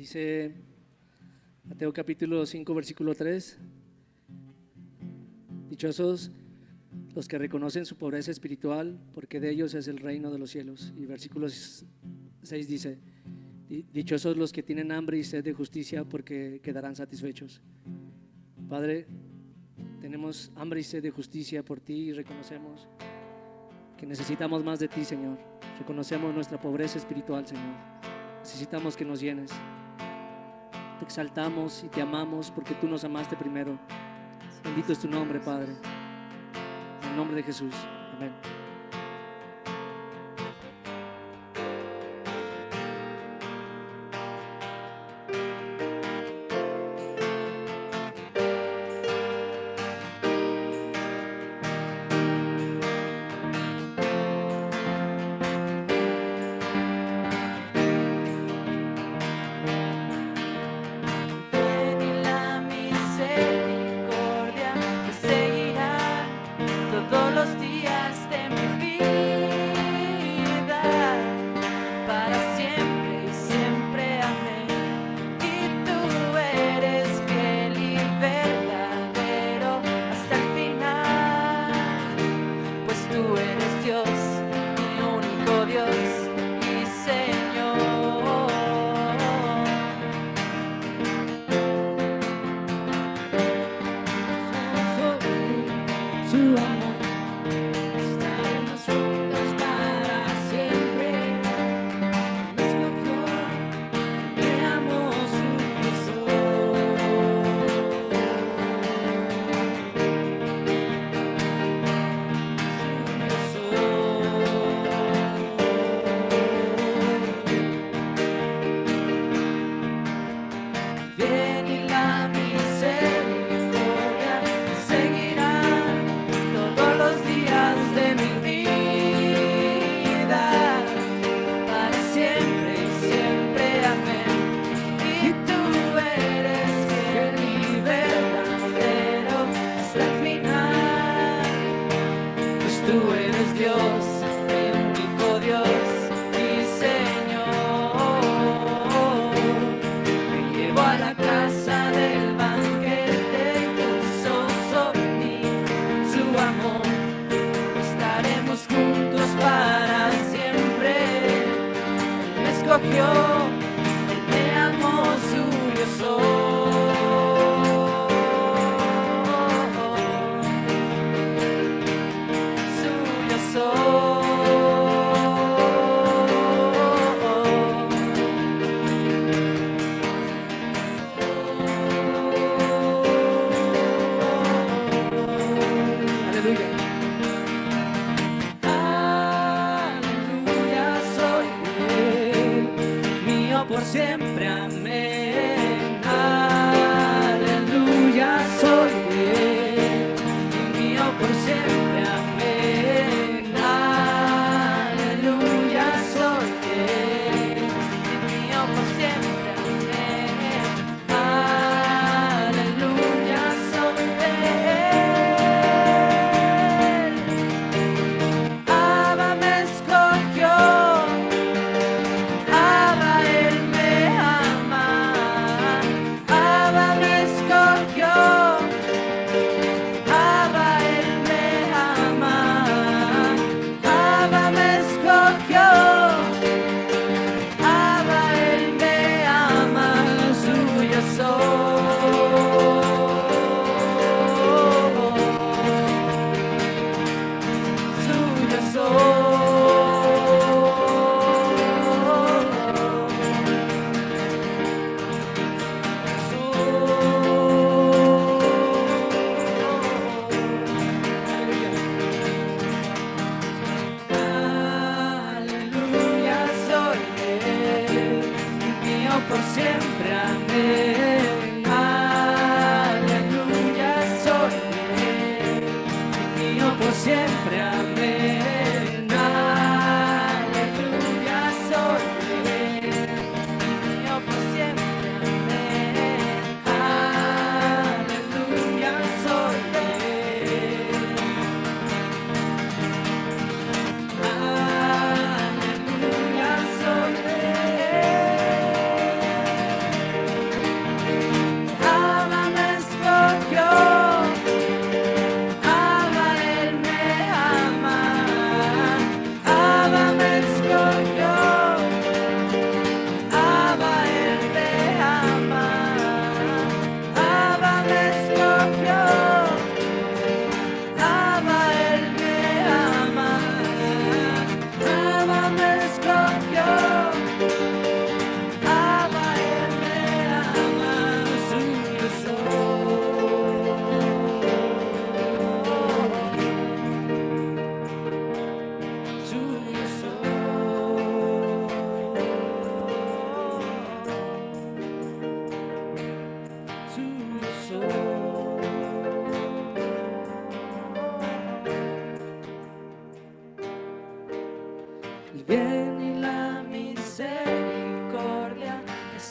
Dice Mateo capítulo 5 versículo 3: dichosos los que reconocen su pobreza espiritual, porque de ellos es el reino de los cielos. Y versículo 6 dice: dichosos los que tienen hambre y sed de justicia, porque quedarán satisfechos. Padre, tenemos hambre y sed de justicia por ti y reconocemos que necesitamos más de ti, Señor. Reconocemos nuestra pobreza espiritual, Señor. Necesitamos que nos llenes. Te exaltamos y te amamos porque tú nos amaste primero. Bendito es tu nombre, Padre. En el nombre de Jesús. Amén.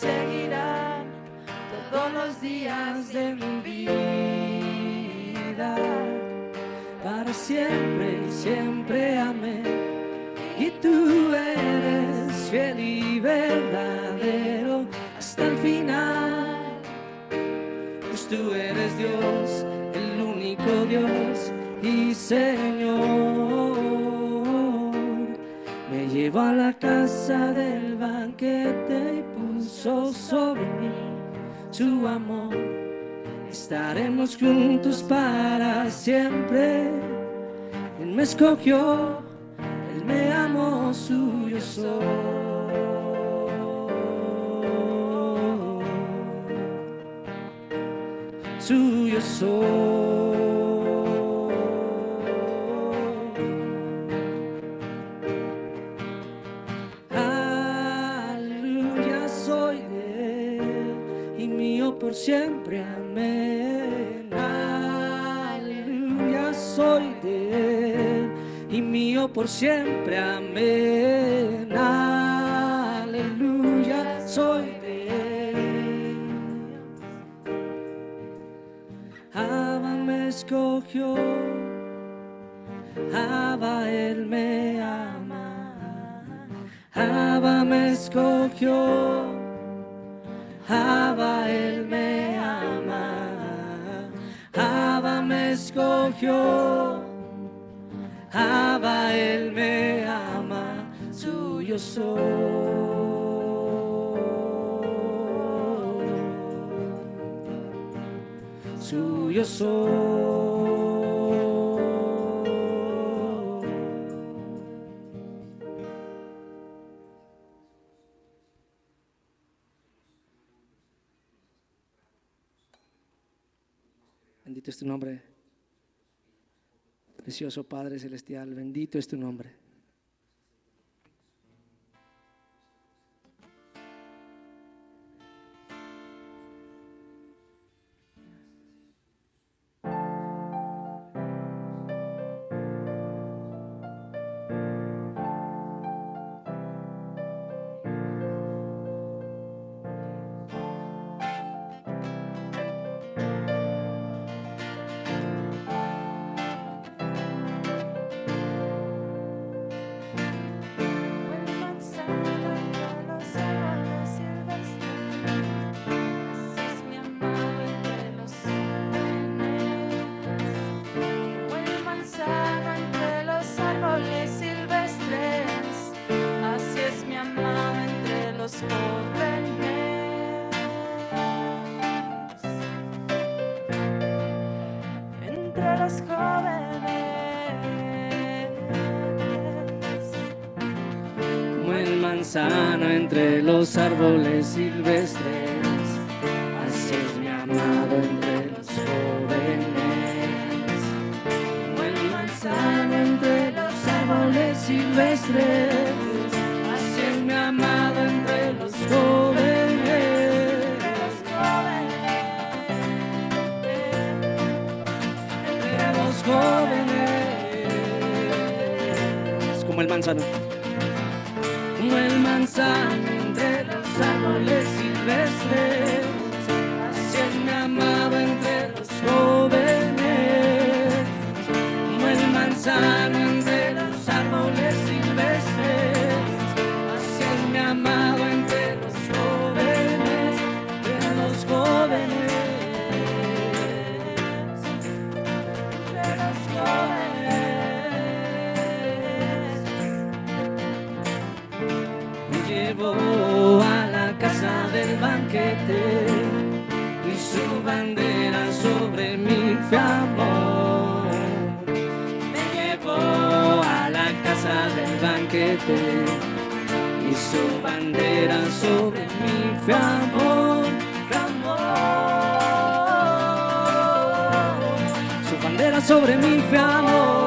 seguirán todos los días de mi vida, para siempre y siempre, amén. Y tú eres fiel y verdadero hasta el final, pues tú eres Dios, el único Dios y Señor. Me llevó a la casa del banquete y puso sobre mí su amor. Estaremos juntos para siempre. Él me escogió, Él me amó, suyo soy. Suyo soy. Aleluya, soy de Él y mío por siempre, amén. Aleluya, soy de Él y mío por siempre, amén. Aleluya, soy de Él. Abba me escogió, Abba Él me ama. Abba me escogió, Abba Él me ama. Abba me escogió, Abba Él me ama, suyo soy. Suyo soy. Bendito es tu nombre, precioso Padre Celestial, bendito es tu nombre. Entre los jóvenes, Como el manzano entre los árboles silvestres, así es mi amado entre los jóvenes. Como el manzano entre los árboles silvestres, así es mi amado entre los jóvenes. Jóvenes, como el manzano, como el manzano entre los árboles silvestres, así es mi amado entre los jóvenes. Como el manzano entre los árboles silvestres, así es mi amado entre los jóvenes, entre los jóvenes. Llevó a la casa del banquete y su bandera sobre mí fue amor. Me llevó a la casa del banquete y su bandera sobre mí fue amor, fue amor. Su bandera sobre mí fue amor.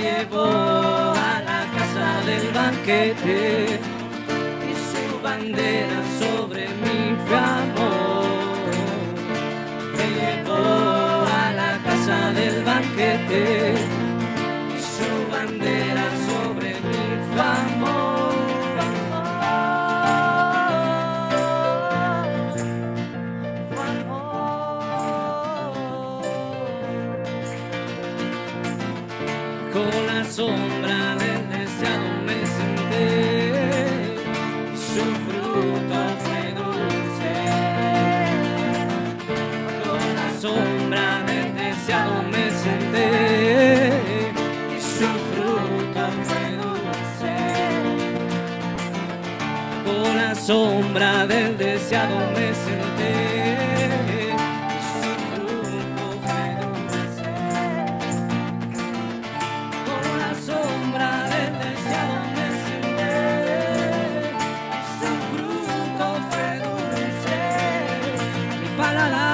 Llevó a la casa del banquete y su bandera sobre mí fue amor. Me llevó a la casa del banquete y su bandera sobre mí sombra del deseado me senté. Y su fruto fue dulce. Con la sombra del deseado me senté. Y su fruto fue dulce. Mi paladar.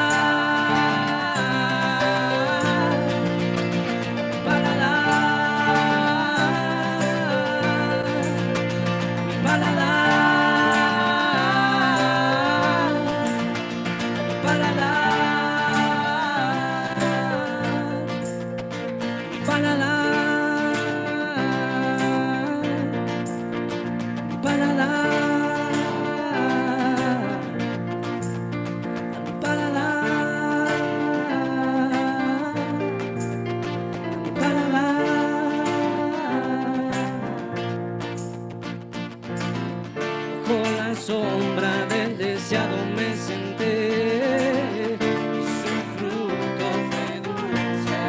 Sombra del deseado me senté y su fruto fue dulce.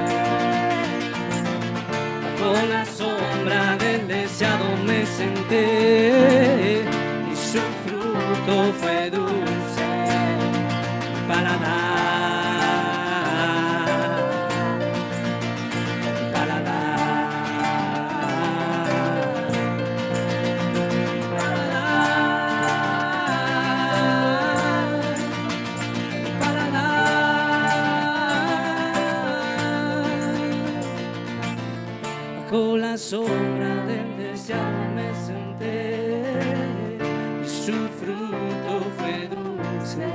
Con la sombra del deseado me senté y su fruto fue dulce. Paladar. Con la sombra del deseado me senté y su fruto fue dulce.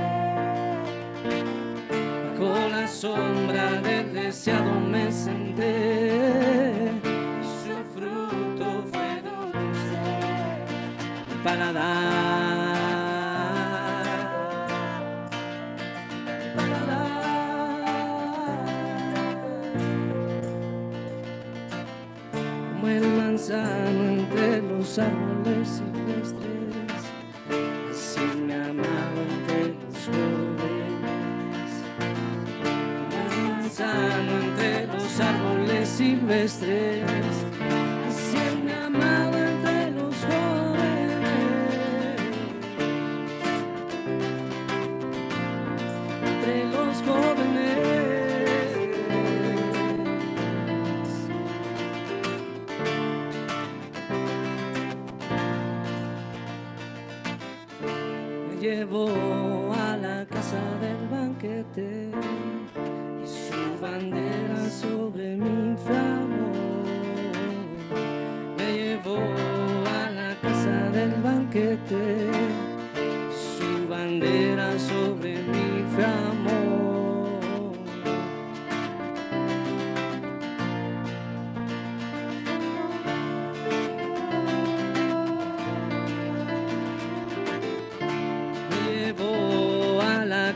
Con la sombra del deseado me senté y su fruto fue dulce. Mi paladar. Como el manzano entre los árboles silvestres, así me amaba entre los jóvenes. Como el manzano entre los árboles silvestres, así me amaba entre los jóvenes. Entre los jóvenes. Llevó a la casa del banquete y su bandera sobre mí inflamó. Me llevó a la casa del banquete, su bandera sobre mí inflamó.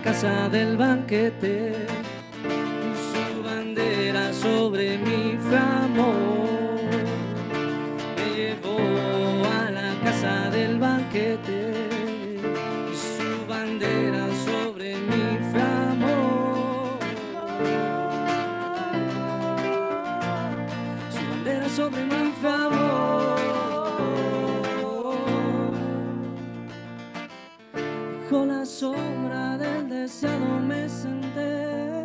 Casa del banquete y su bandera sobre mí inflamó. Me llevó a la casa del banquete y su bandera sobre mí inflamó. Su bandera sobre mí inflamó. Con la sombra del deseado me senté,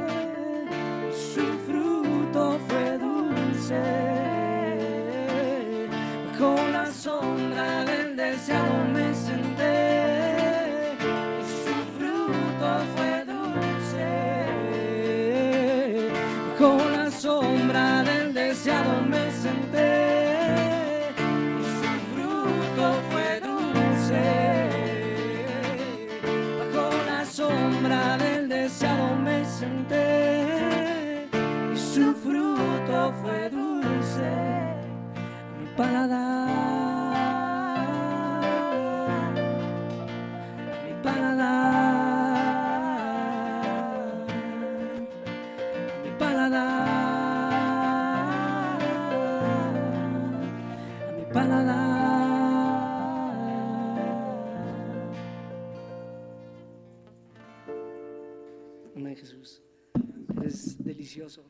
su fruto fue dulce. Con la sombra del deseado me senté, su fruto fue dulce. Con la sombra del deseado me senté, su fruto fue dulce. Sombra del deseado me senté y su fruto fue dulce. Mi paladar, mi paladar, mi paladar, mi paladar. Amén, Jesús. Eres delicioso.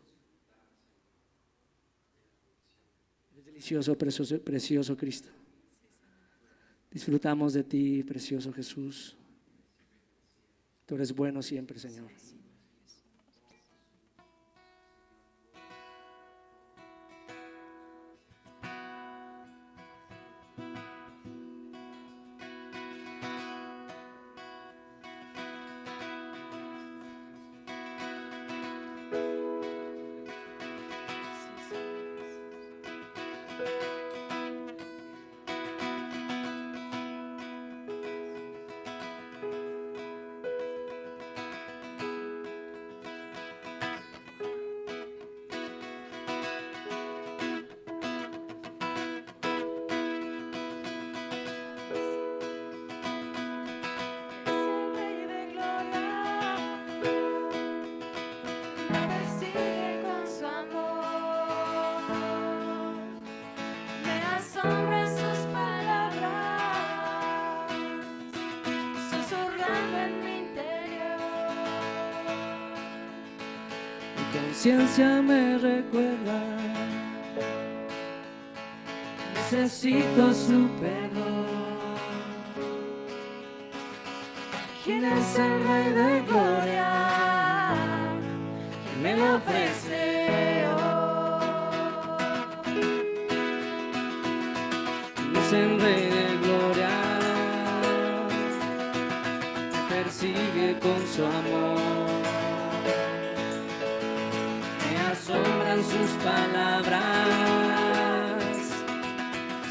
Eres delicioso, precioso, precioso Cristo. Disfrutamos de ti, precioso Jesús. Tú eres bueno siempre, Señor. Conciencia me recuerda, necesito su perdón. ¿Quién es el Rey de Gloria? ¿Quién me lo ofrece hoy? ¿Quién es el Rey de Gloria? Me persigue con su amor. Asombran sus palabras,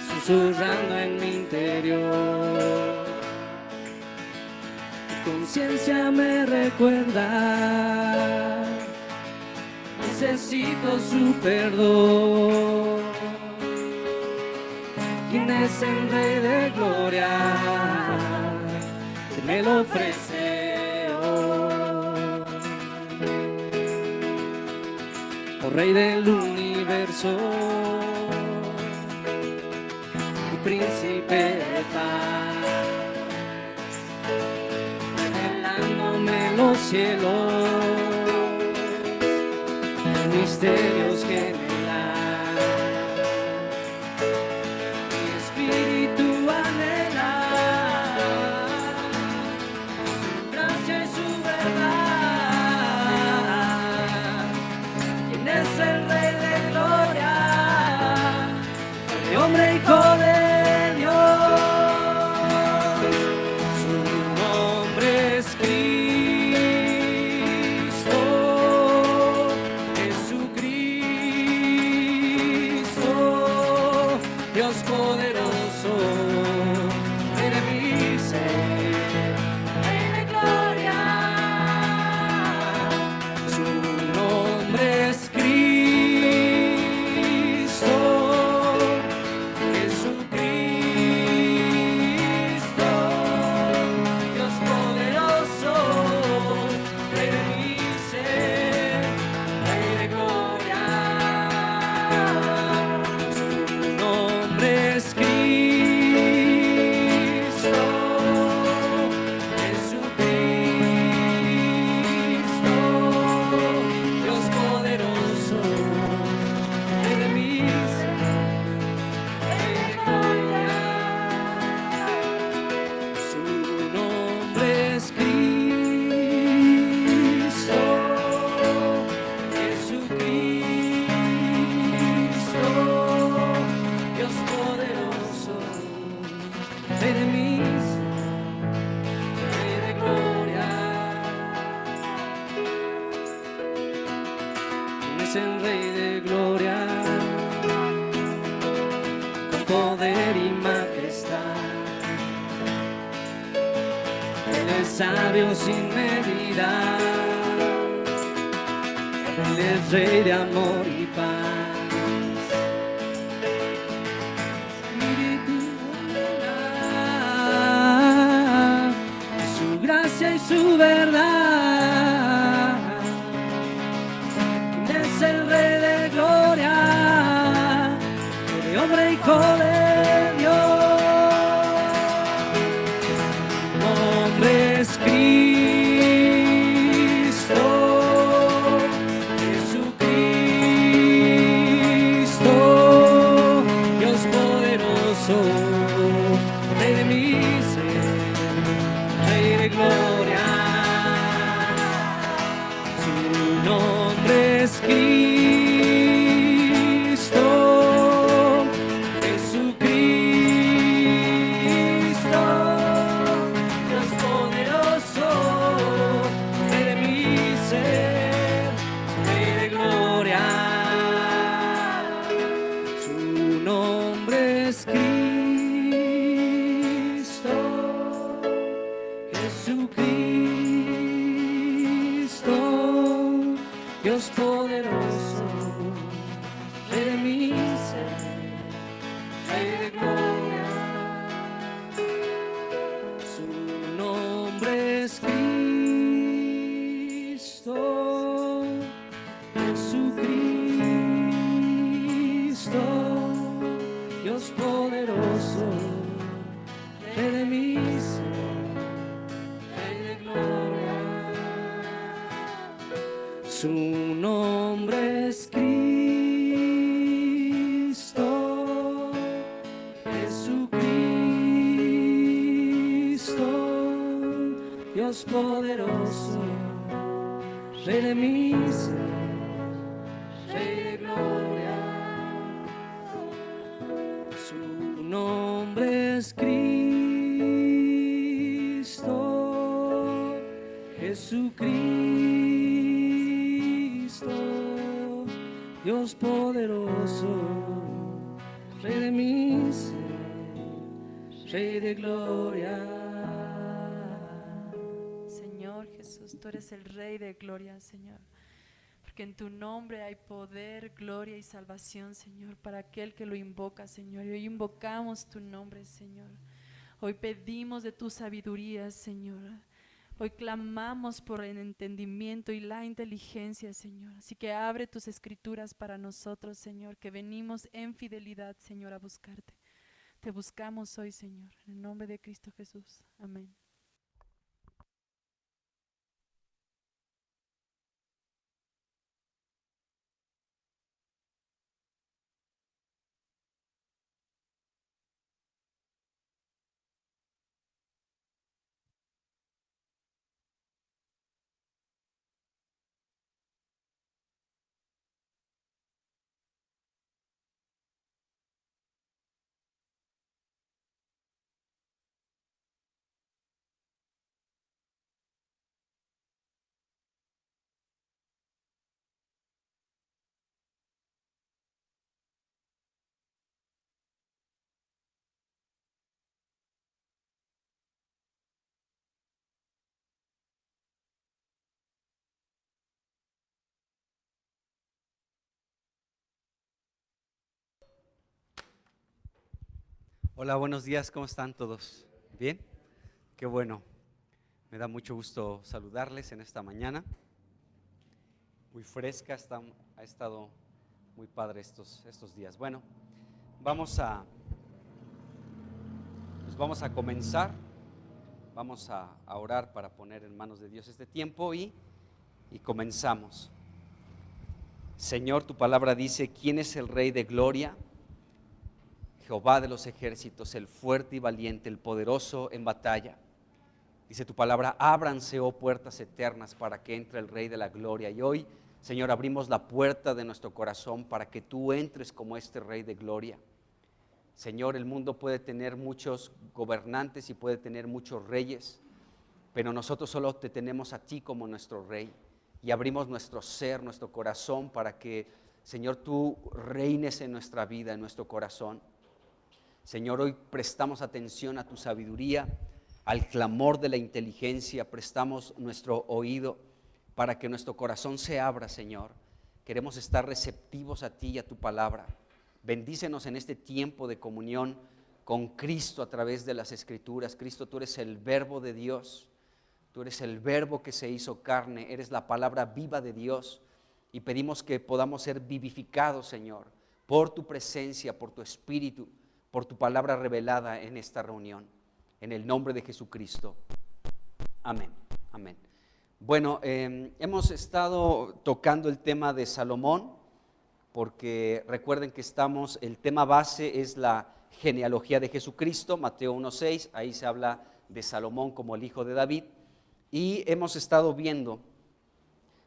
susurrando en mi interior. Mi conciencia me recuerda, necesito su perdón. ¿Quién es el Rey de Gloria? Que me lo ofrece hoy. Oh Rey del universo, mi príncipe de paz, revelándome los cielos, los misterios que me dan. Mi espíritu anhela su gracia y su verdad. Es el Rey de Gloria, el hombre hijo de Dios. Su nombre es Cristo, Jesucristo, Dios poderoso, Rey de mi ser, Rey de Gloria. Su nombre es es el Rey de Gloria, con poder y majestad. Él es sabio sin medida, Él es Rey de amor y paz. Espíritu da su gracia y su verdad. Hombre hijo de Dios, nombre es Cristo, Jesucristo, Dios poderoso, Rey de mi Dios poderoso, Rey de mi ser, Rey de gloria. Su nombre es Cristo, Jesucristo, Dios poderoso, Rey de mi ser, Rey de gloria. Su nombre es Cristo, Jesucristo, Dios poderoso, Rey de mi ser, Rey de gloria. Su nombre es Cristo, Jesucristo, Dios poderoso, Rey de mi ser, Rey de gloria. Señor Jesús, tú eres el Rey de gloria, Señor. Porque en tu nombre hay poder, gloria y salvación, Señor, para aquel que lo invoca, Señor. Y hoy invocamos tu nombre, Señor. Hoy pedimos de tu sabiduría, Señor. Hoy clamamos por el entendimiento y la inteligencia, Señor. Así que abre tus escrituras para nosotros, Señor, que venimos en fidelidad, Señor, a buscarte. Te buscamos hoy, Señor, en el nombre de Cristo Jesús. Amén. Hola, buenos días, ¿cómo están todos? ¿Bien? Qué bueno, me da mucho gusto saludarles en esta mañana. Muy fresca, ha estado muy padre estos días. Bueno, vamos a comenzar, vamos a orar para poner en manos de Dios este tiempo y comenzamos. Señor, tu palabra dice, ¿quién es el Rey de gloria? Jehová de los ejércitos, el fuerte y valiente, el poderoso en batalla. Dice tu palabra, ábranse, oh puertas eternas, para que entre el Rey de la gloria. Y hoy, Señor, abrimos la puerta de nuestro corazón para que tú entres como este Rey de gloria. Señor, el mundo puede tener muchos gobernantes y puede tener muchos reyes, pero nosotros solo te tenemos a ti como nuestro Rey. Y abrimos nuestro ser, nuestro corazón, para que, Señor, tú reines en nuestra vida, en nuestro corazón. Señor, hoy prestamos atención a tu sabiduría, al clamor de la inteligencia, prestamos nuestro oído para que nuestro corazón se abra, Señor. Queremos estar receptivos a ti y a tu palabra. Bendícenos en este tiempo de comunión con Cristo a través de las Escrituras. Cristo, tú eres el Verbo de Dios, tú eres el Verbo que se hizo carne, eres la palabra viva de Dios y pedimos que podamos ser vivificados, Señor, por tu presencia, por tu Espíritu, por tu palabra revelada en esta reunión, en el nombre de Jesucristo. Amén, amén. Bueno, hemos estado tocando el tema de Salomón, porque recuerden que el tema base es la genealogía de Jesucristo, Mateo 1:6, ahí se habla de Salomón como el hijo de David, y hemos estado viendo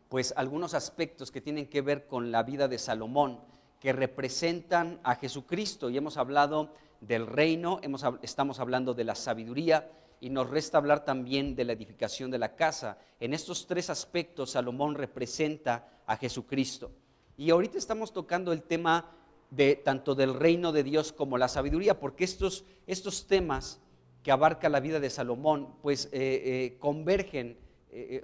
pues algunos aspectos que tienen que ver con la vida de Salomón, que representan a Jesucristo, y hemos hablado del reino, estamos hablando de la sabiduría, y nos resta hablar también de la edificación de la casa. En estos tres aspectos Salomón representa a Jesucristo. Y ahorita estamos tocando el tema de tanto del reino de Dios como la sabiduría, porque estos temas que abarca la vida de Salomón, pues convergen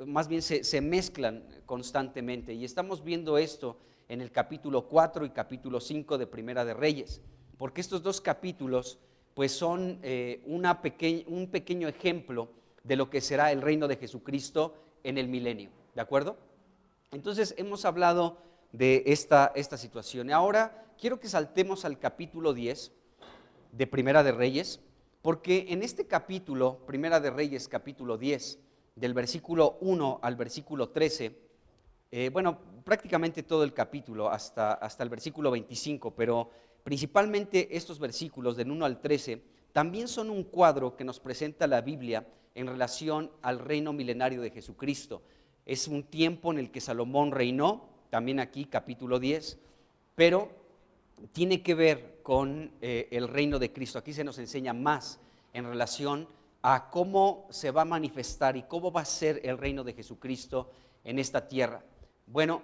más bien se mezclan constantemente. Y estamos viendo esto en el capítulo 4 y capítulo 5 de Primera de Reyes, porque estos dos capítulos pues son un pequeño ejemplo de lo que será el reino de Jesucristo en el milenio, ¿de acuerdo? Entonces hemos hablado de esta situación. Ahora quiero que saltemos al capítulo 10 de Primera de Reyes, porque en este capítulo, Primera de Reyes, capítulo 10, del versículo 1 al versículo 13, prácticamente todo el capítulo hasta el versículo 25, pero principalmente estos versículos del 1 al 13 también son un cuadro que nos presenta la Biblia en relación al reino milenario de Jesucristo. Es un tiempo en el que Salomón reinó, también aquí capítulo 10, pero tiene que ver con el reino de Cristo. Aquí se nos enseña más en relación a cómo se va a manifestar y cómo va a ser el reino de Jesucristo en esta tierra. Bueno,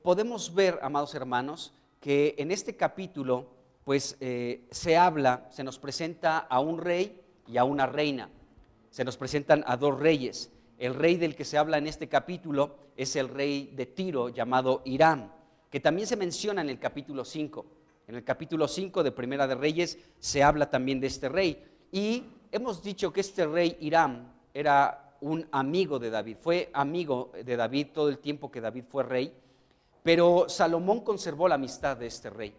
podemos ver, amados hermanos, que en este capítulo pues se nos presenta a un rey y a una reina. Se nos presentan a dos reyes. El rey del que se habla en este capítulo es el rey de Tiro llamado Hiram, que también se menciona en el capítulo 5. En el capítulo 5 de Primera de Reyes se habla también de este rey. Y hemos dicho que este rey Hiram era un amigo de David, fue amigo de David todo el tiempo que David fue rey, pero Salomón conservó la amistad de este rey.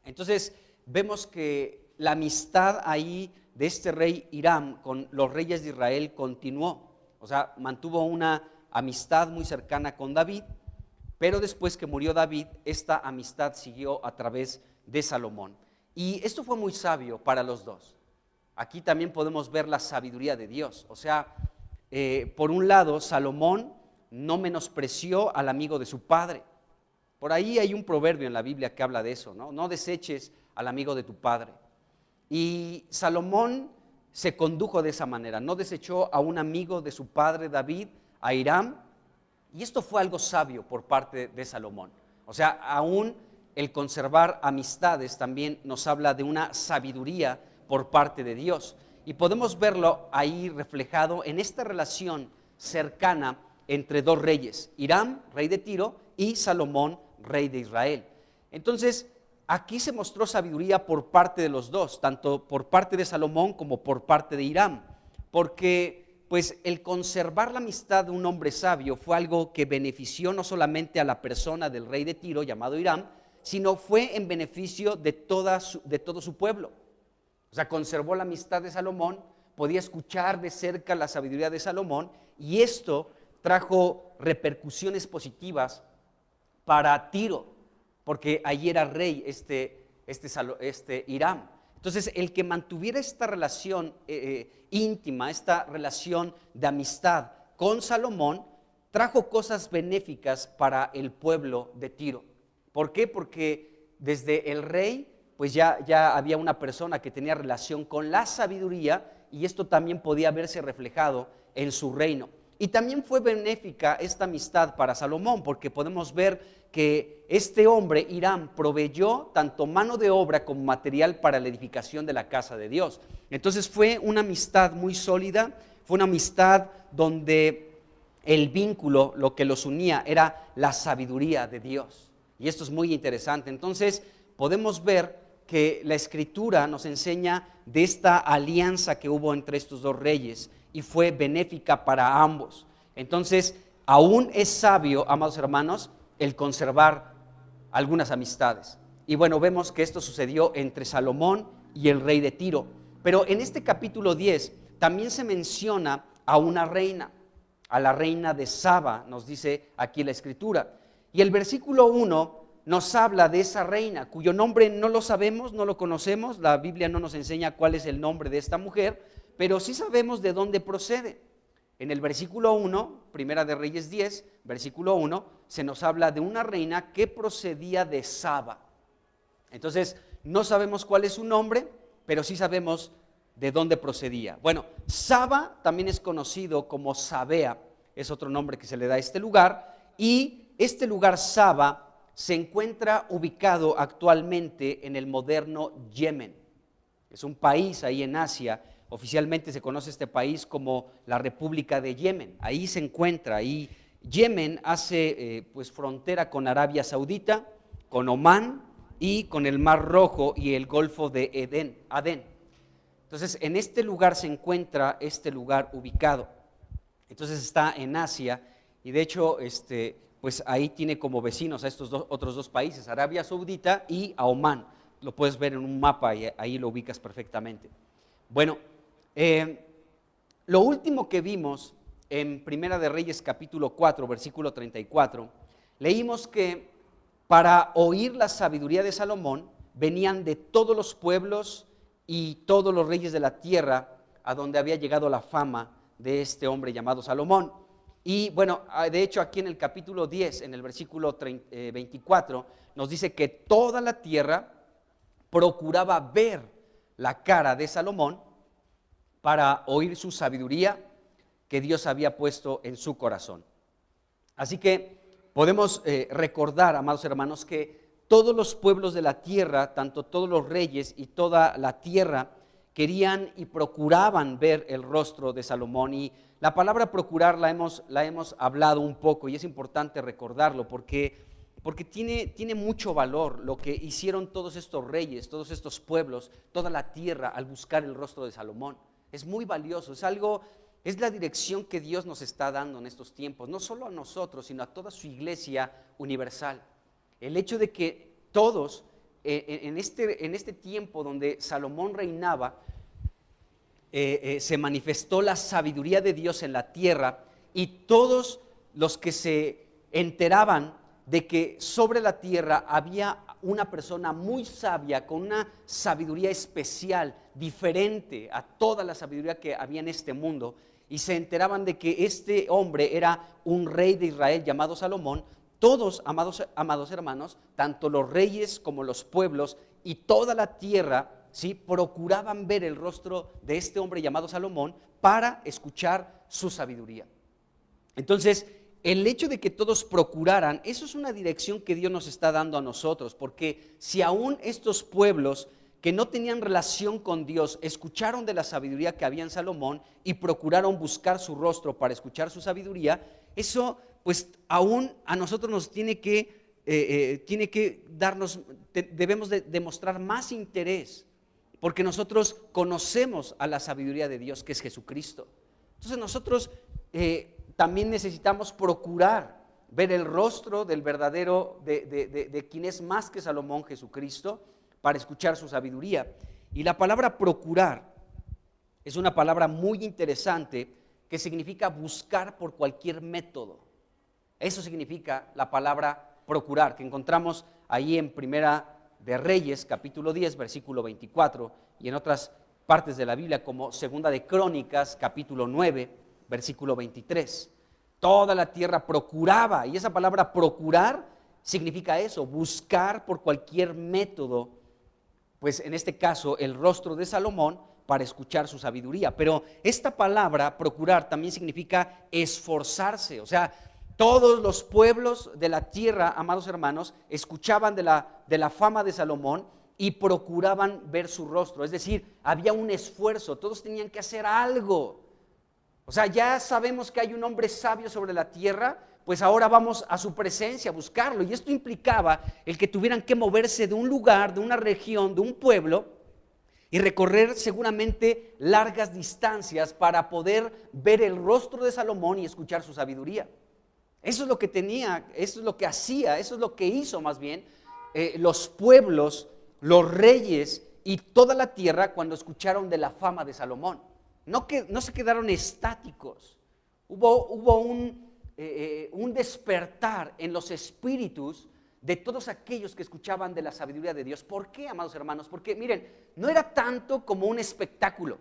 Entonces vemos que la amistad ahí de este rey Hiram con los reyes de Israel continuó, o sea, mantuvo una amistad muy cercana con David, pero después que murió David, esta amistad siguió a través de Salomón. Y esto fue muy sabio para los dos. Aquí también podemos ver la sabiduría de Dios. O sea, por un lado, Salomón no menospreció al amigo de su padre. Por ahí hay un proverbio en la Biblia que habla de eso, ¿no? No deseches al amigo de tu padre. Y Salomón se condujo de esa manera, no desechó a un amigo de su padre David, a Hiram, y esto fue algo sabio por parte de Salomón. O sea, aún el conservar amistades también nos habla de una sabiduría por parte de Dios. Y podemos verlo ahí reflejado en esta relación cercana entre dos reyes, Hiram, rey de Tiro, y Salomón, rey de Israel. Entonces, aquí se mostró sabiduría por parte de los dos, tanto por parte de Salomón como por parte de Hiram, porque pues el conservar la amistad de un hombre sabio fue algo que benefició no solamente a la persona del rey de Tiro llamado Hiram, sino fue en beneficio de todo su pueblo. O sea, conservó la amistad de Salomón, podía escuchar de cerca la sabiduría de Salomón, y esto trajo repercusiones positivas para Tiro, porque allí era rey este Hiram. Entonces, el que mantuviera esta relación íntima, esta relación de amistad con Salomón, trajo cosas benéficas para el pueblo de Tiro. ¿Por qué? Porque desde el rey, pues ya había una persona que tenía relación con la sabiduría, y esto también podía verse reflejado en su reino. Y también fue benéfica esta amistad para Salomón, porque podemos ver que este hombre, Hiram, proveyó tanto mano de obra como material para la edificación de la casa de Dios. Entonces fue una amistad muy sólida, fue una amistad donde el vínculo, lo que los unía, era la sabiduría de Dios. Y esto es muy interesante. Entonces podemos ver que la Escritura nos enseña de esta alianza que hubo entre estos dos reyes, y fue benéfica para ambos. Entonces, aún es sabio, amados hermanos, el conservar algunas amistades. Y bueno, vemos que esto sucedió entre Salomón y el rey de Tiro. Pero en este capítulo 10 también se menciona a una reina, a la reina de Saba, nos dice aquí la Escritura. Y el versículo 1 nos habla de esa reina, cuyo nombre no lo sabemos, no lo conocemos. La Biblia no nos enseña cuál es el nombre de esta mujer, pero sí sabemos de dónde procede. En el versículo 1, Primera de Reyes 10, versículo 1, se nos habla de una reina que procedía de Saba. Entonces, no sabemos cuál es su nombre, pero sí sabemos de dónde procedía. Bueno, Saba también es conocido como Sabea, es otro nombre que se le da a este lugar, y este lugar Saba se encuentra ubicado actualmente en el moderno Yemen. Es un país ahí en Asia, Oficialmente se conoce este país como la República de Yemen. Ahí se encuentra, ahí Yemen hace pues frontera con Arabia Saudita, con Omán y con el Mar Rojo y el Golfo de Adén. Entonces, en este lugar se encuentra este lugar ubicado. Entonces está en Asia y de hecho pues ahí tiene como vecinos a estos otros dos países, Arabia Saudita y a Omán. Lo puedes ver en un mapa y ahí lo ubicas perfectamente. Bueno, lo último que vimos en Primera de Reyes capítulo 4, versículo 34, leímos que para oír la sabiduría de Salomón venían de todos los pueblos y todos los reyes de la tierra a donde había llegado la fama de este hombre llamado Salomón. Y bueno, de hecho aquí en el capítulo 10, en el versículo 24, nos dice que toda la tierra procuraba ver la cara de Salomón para oír su sabiduría que Dios había puesto en su corazón. Así que podemos recordar, amados hermanos, que todos los pueblos de la tierra, tanto todos los reyes y toda la tierra, querían y procuraban ver el rostro de Salomón. Y la palabra procurar la hemos hablado un poco y es importante recordarlo porque tiene mucho valor lo que hicieron todos estos reyes, todos estos pueblos, toda la tierra al buscar el rostro de Salomón. Es muy valioso, es la dirección que Dios nos está dando en estos tiempos, no solo a nosotros, sino a toda su iglesia universal. El hecho de que todos, en este tiempo donde Salomón reinaba, se manifestó la sabiduría de Dios en la tierra y todos los que se enteraban de que sobre la tierra había una persona muy sabia, con una sabiduría especial, diferente a toda la sabiduría que había en este mundo, y se enteraban de que este hombre era un rey de Israel llamado Salomón. Todos, amados hermanos, tanto los reyes como los pueblos y toda la tierra, ¿sí?, procuraban ver el rostro de este hombre llamado Salomón para escuchar su sabiduría. Entonces, el hecho de que todos procuraran, eso es una dirección que Dios nos está dando a nosotros, porque si aún estos pueblos que no tenían relación con Dios escucharon de la sabiduría que había en Salomón y procuraron buscar su rostro para escuchar su sabiduría, eso pues aún a nosotros nos tiene que darnos, debemos de demostrar más interés, porque nosotros conocemos a la sabiduría de Dios, que es Jesucristo. Entonces nosotros también necesitamos procurar ver el rostro del verdadero, de quien es más que Salomón, Jesucristo, para escuchar su sabiduría. Y la palabra procurar es una palabra muy interesante que significa buscar por cualquier método. Eso significa la palabra procurar, que encontramos ahí en Primera de Reyes, capítulo 10, versículo 24, y en otras partes de la Biblia, como Segunda de Crónicas, capítulo 9, versículo 23. Toda la tierra procuraba, y esa palabra procurar significa eso, buscar por cualquier método, pues en este caso el rostro de Salomón para escuchar su sabiduría. Pero esta palabra procurar también significa esforzarse, o sea, todos los pueblos de la tierra, amados hermanos, escuchaban de la fama de Salomón y procuraban ver su rostro, es decir, había un esfuerzo, todos tenían que hacer algo. O sea, ya sabemos que hay un hombre sabio sobre la tierra, pues ahora vamos a su presencia a buscarlo. Y esto implicaba el que tuvieran que moverse de un lugar, de una región, de un pueblo, y recorrer seguramente largas distancias para poder ver el rostro de Salomón y escuchar su sabiduría. Eso es lo que tenía, eso es lo que hacía, eso es lo que hizo más bien los pueblos, los reyes y toda la tierra cuando escucharon de la fama de Salomón. No se quedaron estáticos, hubo un despertar en los espíritus de todos aquellos que escuchaban de la sabiduría de Dios. ¿Por qué, amados hermanos? Porque miren, no era tanto como un espectáculo.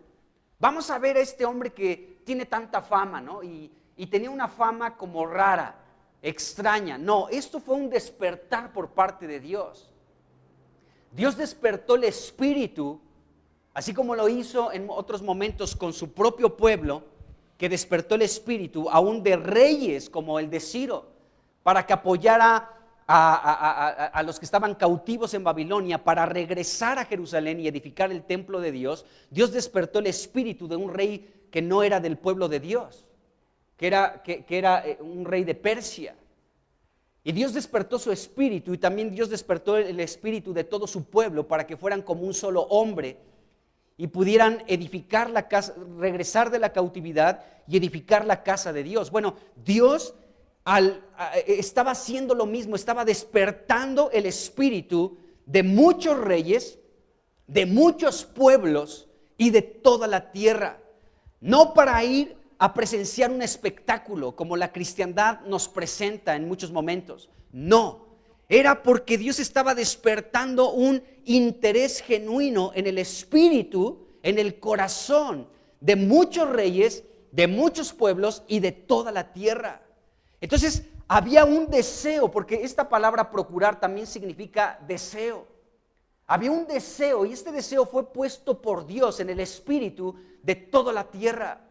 Vamos a ver a este hombre que tiene tanta fama, ¿no? Y tenía una fama como rara, extraña. No, esto fue un despertar por parte de Dios. Dios despertó el espíritu, así como lo hizo en otros momentos con su propio pueblo, que despertó el espíritu aún de reyes como el de Ciro, para que apoyara a los que estaban cautivos en Babilonia para regresar a Jerusalén y edificar el templo de Dios, Dios despertó el espíritu de un rey que no era del pueblo de Dios, que era un rey de Persia. Y Dios despertó su espíritu, y también Dios despertó el espíritu de todo su pueblo para que fueran como un solo hombre y pudieran edificar la casa, regresar de la cautividad y edificar la casa de Dios. Bueno, Dios estaba haciendo lo mismo, estaba despertando el espíritu de muchos reyes, de muchos pueblos y de toda la tierra, no para ir a presenciar un espectáculo como la cristiandad nos presenta en muchos momentos, no, era porque Dios estaba despertando un interés genuino en el espíritu, en el corazón de muchos reyes, de muchos pueblos y de toda la tierra. Entonces había un deseo, porque esta palabra procurar también significa deseo. Había un deseo, y este deseo fue puesto por Dios en el espíritu de toda la tierra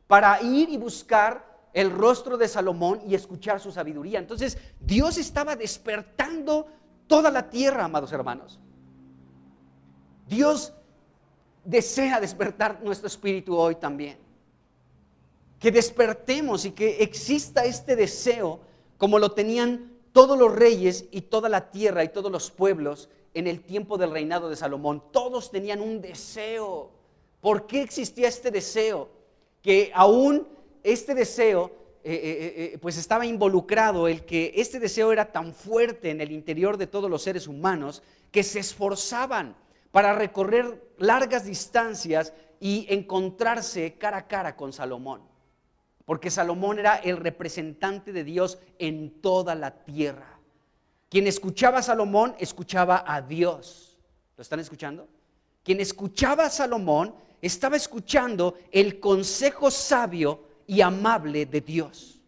para ir y buscar el rostro de Salomón y escuchar su sabiduría. Entonces Dios estaba despertando toda la tierra, amados hermanos. Dios desea despertar nuestro espíritu hoy también. Que despertemos y que exista este deseo como lo tenían todos los reyes y toda la tierra y todos los pueblos en el tiempo del reinado de Salomón. Todos tenían un deseo. ¿Por qué existía este deseo? Que aún este deseo pues estaba involucrado, el que este deseo era tan fuerte en el interior de todos los seres humanos que se esforzaban para recorrer largas distancias y encontrarse cara a cara con Salomón. Porque Salomón era el representante de Dios en toda la tierra. Quien escuchaba a Salomón, escuchaba a Dios. ¿Lo están escuchando? Quien escuchaba a Salomón, estaba escuchando el consejo sabio y amable de Dios.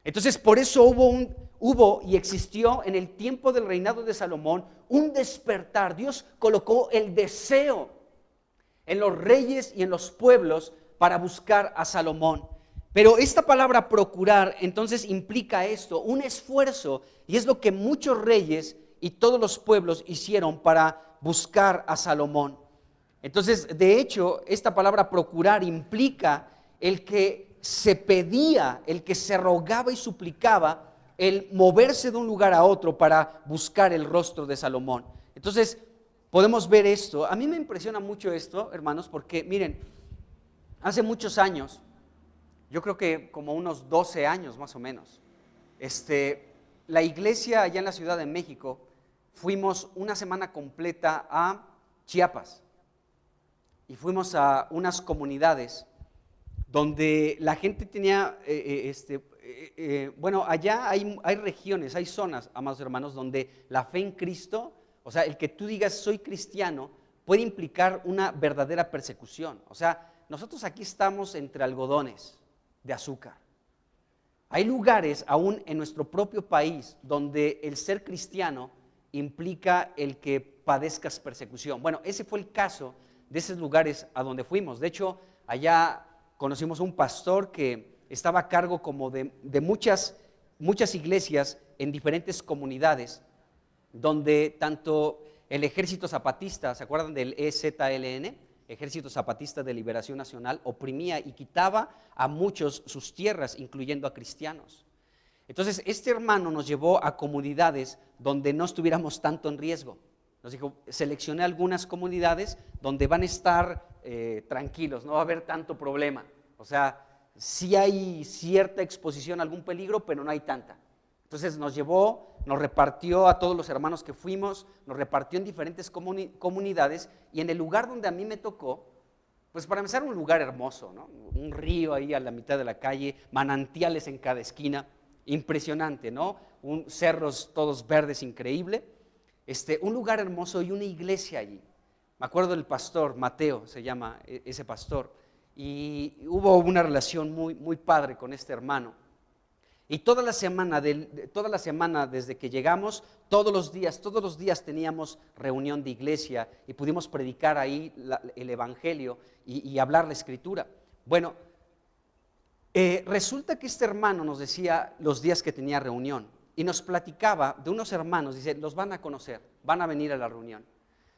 Entonces, por eso hubo y existió en el tiempo del reinado de Salomón un despertar. Dios colocó el deseo en los reyes y en los pueblos para buscar a Salomón. Pero esta palabra procurar entonces implica esto, un esfuerzo, y es lo que muchos reyes y todos los pueblos hicieron para buscar a Salomón. Entonces, de hecho, esta palabra procurar implica el que se pedía, el que se rogaba y suplicaba, el moverse de un lugar a otro para buscar el rostro de Salomón. Entonces, podemos ver esto. A mí me impresiona mucho esto, hermanos, porque miren, hace muchos años, yo creo que como unos 12 años más o menos, la iglesia allá en la Ciudad de México, fuimos una semana completa a Chiapas y fuimos a unas comunidades donde la gente tenía, bueno, allá hay regiones, hay zonas, amados hermanos, donde la fe en Cristo, o sea, el que tú digas soy cristiano, puede implicar una verdadera persecución. O sea, nosotros aquí estamos entre algodones de azúcar. Hay lugares aún en nuestro propio país donde el ser cristiano implica el que padezcas persecución. Bueno, ese fue el caso de esos lugares a donde fuimos. De hecho, allá conocimos un pastor que estaba a cargo como de muchas iglesias en diferentes comunidades, donde tanto el Ejército Zapatista, ¿se acuerdan del EZLN? Ejército Zapatista de Liberación Nacional, oprimía y quitaba a muchos sus tierras, incluyendo a cristianos. Entonces, este hermano nos llevó a comunidades donde no estuviéramos tanto en riesgo. Nos dijo, seleccioné algunas comunidades donde van a estar tranquilos, no va a haber tanto problema. O sea, sí hay cierta exposición a algún peligro, pero no hay tanta. Entonces nos llevó, nos repartió a todos los hermanos que fuimos, nos repartió en diferentes comunidades, y en el lugar donde a mí me tocó, pues para empezar un lugar hermoso, ¿no? Un río ahí a la mitad de la calle, manantiales en cada esquina, impresionante, ¿no? Cerros todos verdes, increíble, un lugar hermoso y una iglesia allí. Me acuerdo del pastor, Mateo se llama ese pastor, y hubo una relación muy, muy padre con este hermano. Y toda la semana desde que llegamos, todos los días teníamos reunión de iglesia y pudimos predicar ahí el evangelio y hablar la escritura. Bueno, resulta que este hermano nos decía los días que tenía reunión. y nos platicaba de unos hermanos, dice, los van a conocer, van a venir a la reunión.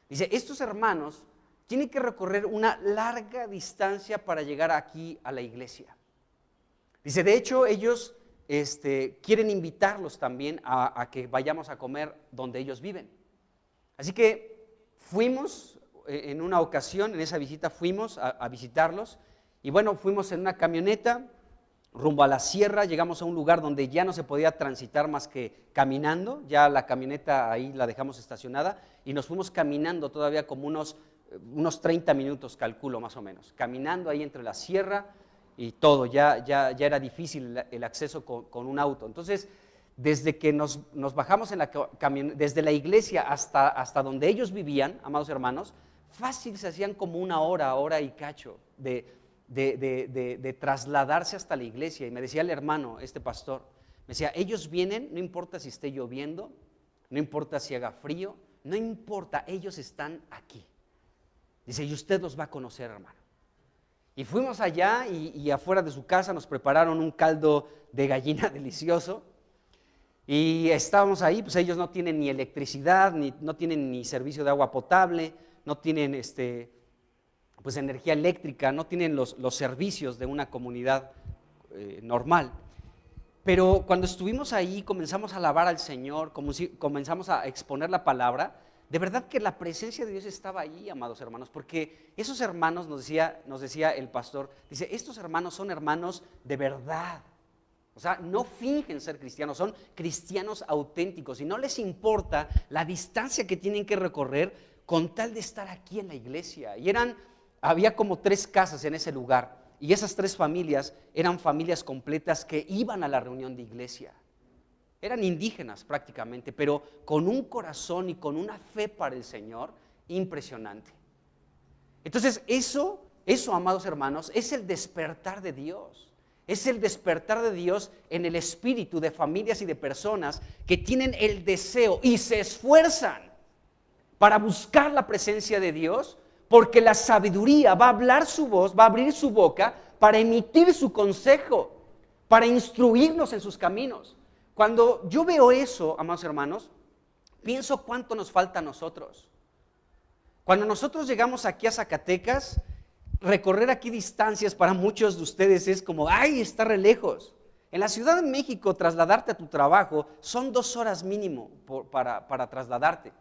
Dice, estos hermanos tienen que recorrer una larga distancia para llegar aquí a la iglesia. Dice, de hecho, ellos quieren invitarlos también a que vayamos a comer donde ellos viven. Así que fuimos en una ocasión, en esa visita fuimos a visitarlos, y bueno, fuimos en una camioneta rumbo a la sierra, llegamos a un lugar donde ya no se podía transitar más que caminando, ya la camioneta ahí la dejamos estacionada, y nos fuimos caminando todavía como unos 30 minutos, calculo más o menos, caminando ahí entre la sierra y todo, ya era difícil el acceso con un auto. Entonces, desde que nos bajamos en la desde la iglesia hasta donde ellos vivían, amados hermanos, fácil se hacían como una hora y cacho de trasladarse hasta la iglesia. Y me decía el hermano, este pastor, me decía, ellos vienen, no importa si esté lloviendo, no importa si haga frío, no importa, ellos están aquí. Dice, y usted los va a conocer, hermano. Y fuimos allá y afuera de su casa nos prepararon un caldo de gallina delicioso. Y estábamos ahí, pues ellos no tienen ni electricidad, no tienen ni servicio de agua potable, no tienen pues energía eléctrica, no tienen los servicios de una comunidad normal. Pero cuando estuvimos ahí, comenzamos a alabar al Señor, comenzamos a exponer la palabra. De verdad que la presencia de Dios estaba ahí, amados hermanos, porque esos hermanos, nos decía el pastor, dice, estos hermanos son hermanos de verdad. O sea, no fingen ser cristianos, son cristianos auténticos y no les importa la distancia que tienen que recorrer con tal de estar aquí en la iglesia. Y había como 3 casas en ese lugar y esas 3 familias eran familias completas que iban a la reunión de iglesia. Eran indígenas prácticamente, pero con un corazón y con una fe para el Señor impresionante. Entonces eso, amados hermanos, es el despertar de Dios. Es el despertar de Dios en el espíritu de familias y de personas que tienen el deseo y se esfuerzan para buscar la presencia de Dios, porque la sabiduría va a hablar su voz, va a abrir su boca para emitir su consejo, para instruirnos en sus caminos. Cuando yo veo eso, amados hermanos, pienso cuánto nos falta a nosotros. Cuando nosotros llegamos aquí a Zacatecas, recorrer aquí distancias para muchos de ustedes es como, ¡ay, está re lejos! En la Ciudad de México, trasladarte a tu trabajo son 2 horas mínimo para trasladarte.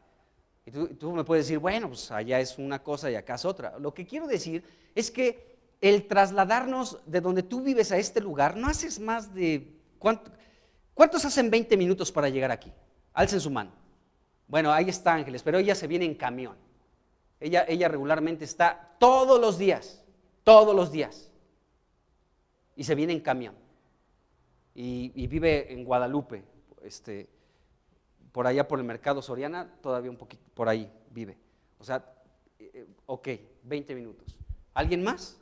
Y tú me puedes decir, bueno, pues allá es una cosa y acá es otra. Lo que quiero decir es que el trasladarnos de donde tú vives a este lugar, no haces más de... ¿Cuántos hacen 20 minutos para llegar aquí? Alcen su mano. Bueno, ahí está Ángeles, pero ella se viene en camión. Ella regularmente está todos los días, y se viene en camión. Y vive en Guadalupe, por allá por el mercado Soriana, todavía un poquito, por ahí vive. O sea, ok, 20 minutos. ¿Alguien más?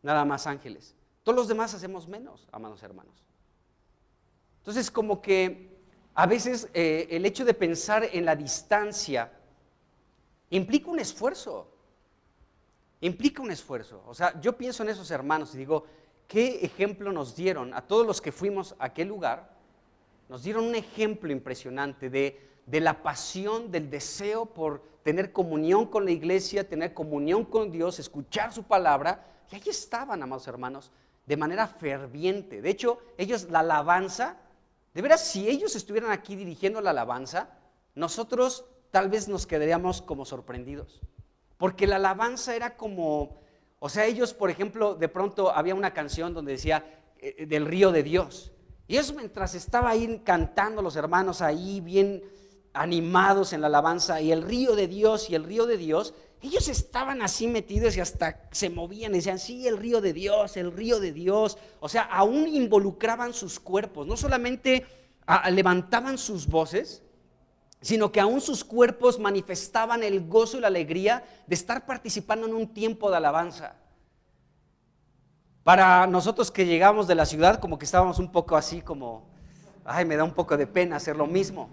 Nada más Ángeles. Todos los demás hacemos menos, amados hermanos. Entonces, como que a veces el hecho de pensar en la distancia implica un esfuerzo. O sea, yo pienso en esos hermanos y digo, ¿qué ejemplo nos dieron a todos los que fuimos a aquel lugar? Nos dieron un ejemplo impresionante de la pasión, del deseo por tener comunión con la iglesia, tener comunión con Dios, escuchar su palabra. Y ahí estaban, amados hermanos, de manera ferviente. De hecho, ellos, la alabanza, de veras, si ellos estuvieran aquí dirigiendo la alabanza, nosotros tal vez nos quedaríamos como sorprendidos. Porque la alabanza era como, o sea, ellos, por ejemplo, de pronto había una canción donde decía del río de Dios. Y eso mientras estaba ahí cantando los hermanos ahí bien animados en la alabanza y el río de Dios, ellos estaban así metidos y hasta se movían y decían, sí, el río de Dios. O sea, aún involucraban sus cuerpos, no solamente levantaban sus voces, sino que aún sus cuerpos manifestaban el gozo y la alegría de estar participando en un tiempo de alabanza. Para nosotros que llegamos de la ciudad, como que estábamos un poco así como, ay, me da un poco de pena hacer lo mismo.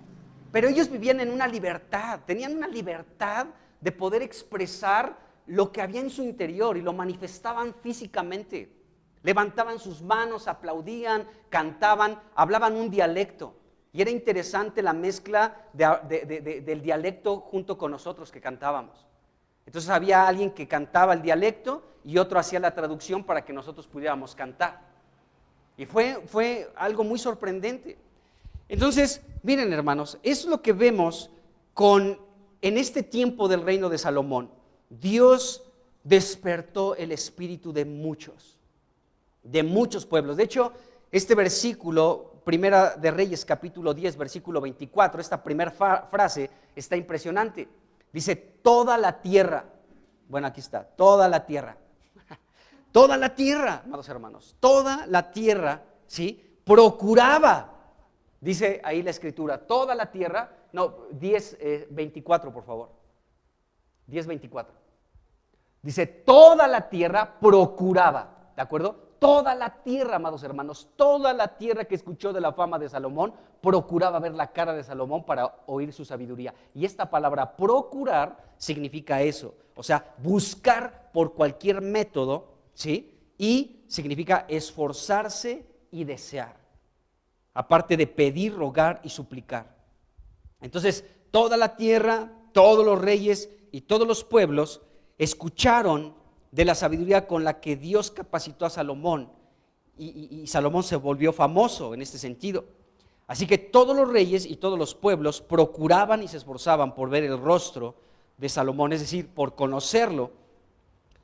Pero ellos vivían en una libertad, tenían una libertad de poder expresar lo que había en su interior y lo manifestaban físicamente. Levantaban sus manos, aplaudían, cantaban, hablaban un dialecto. Y era interesante la mezcla del dialecto junto con nosotros que cantábamos. Entonces había alguien que cantaba el dialecto y otro hacía la traducción para que nosotros pudiéramos cantar. Y fue algo muy sorprendente. Entonces, miren hermanos, es lo que vemos en este tiempo del reino de Salomón. Dios despertó el espíritu de muchos pueblos. De hecho, este versículo, Primera de Reyes, capítulo 10, versículo 24, esta primera frase está impresionante. Dice, toda la tierra, bueno, aquí está, toda la tierra, amados hermanos, toda la tierra, ¿sí? Procuraba, dice ahí la escritura, toda la tierra, 10:24, por favor, 10:24. Dice, toda la tierra procuraba, ¿de acuerdo? Toda la tierra, amados hermanos, toda la tierra que escuchó de la fama de Salomón, procuraba ver la cara de Salomón para oír su sabiduría. Y esta palabra procurar significa eso, o sea, buscar por cualquier método, ¿sí? Y significa esforzarse y desear, aparte de pedir, rogar y suplicar. Entonces, toda la tierra, todos los reyes y todos los pueblos escucharon de la sabiduría con la que Dios capacitó a Salomón, y Salomón se volvió famoso en este sentido. Así que todos los reyes y todos los pueblos procuraban y se esforzaban por ver el rostro de Salomón, es decir, por conocerlo,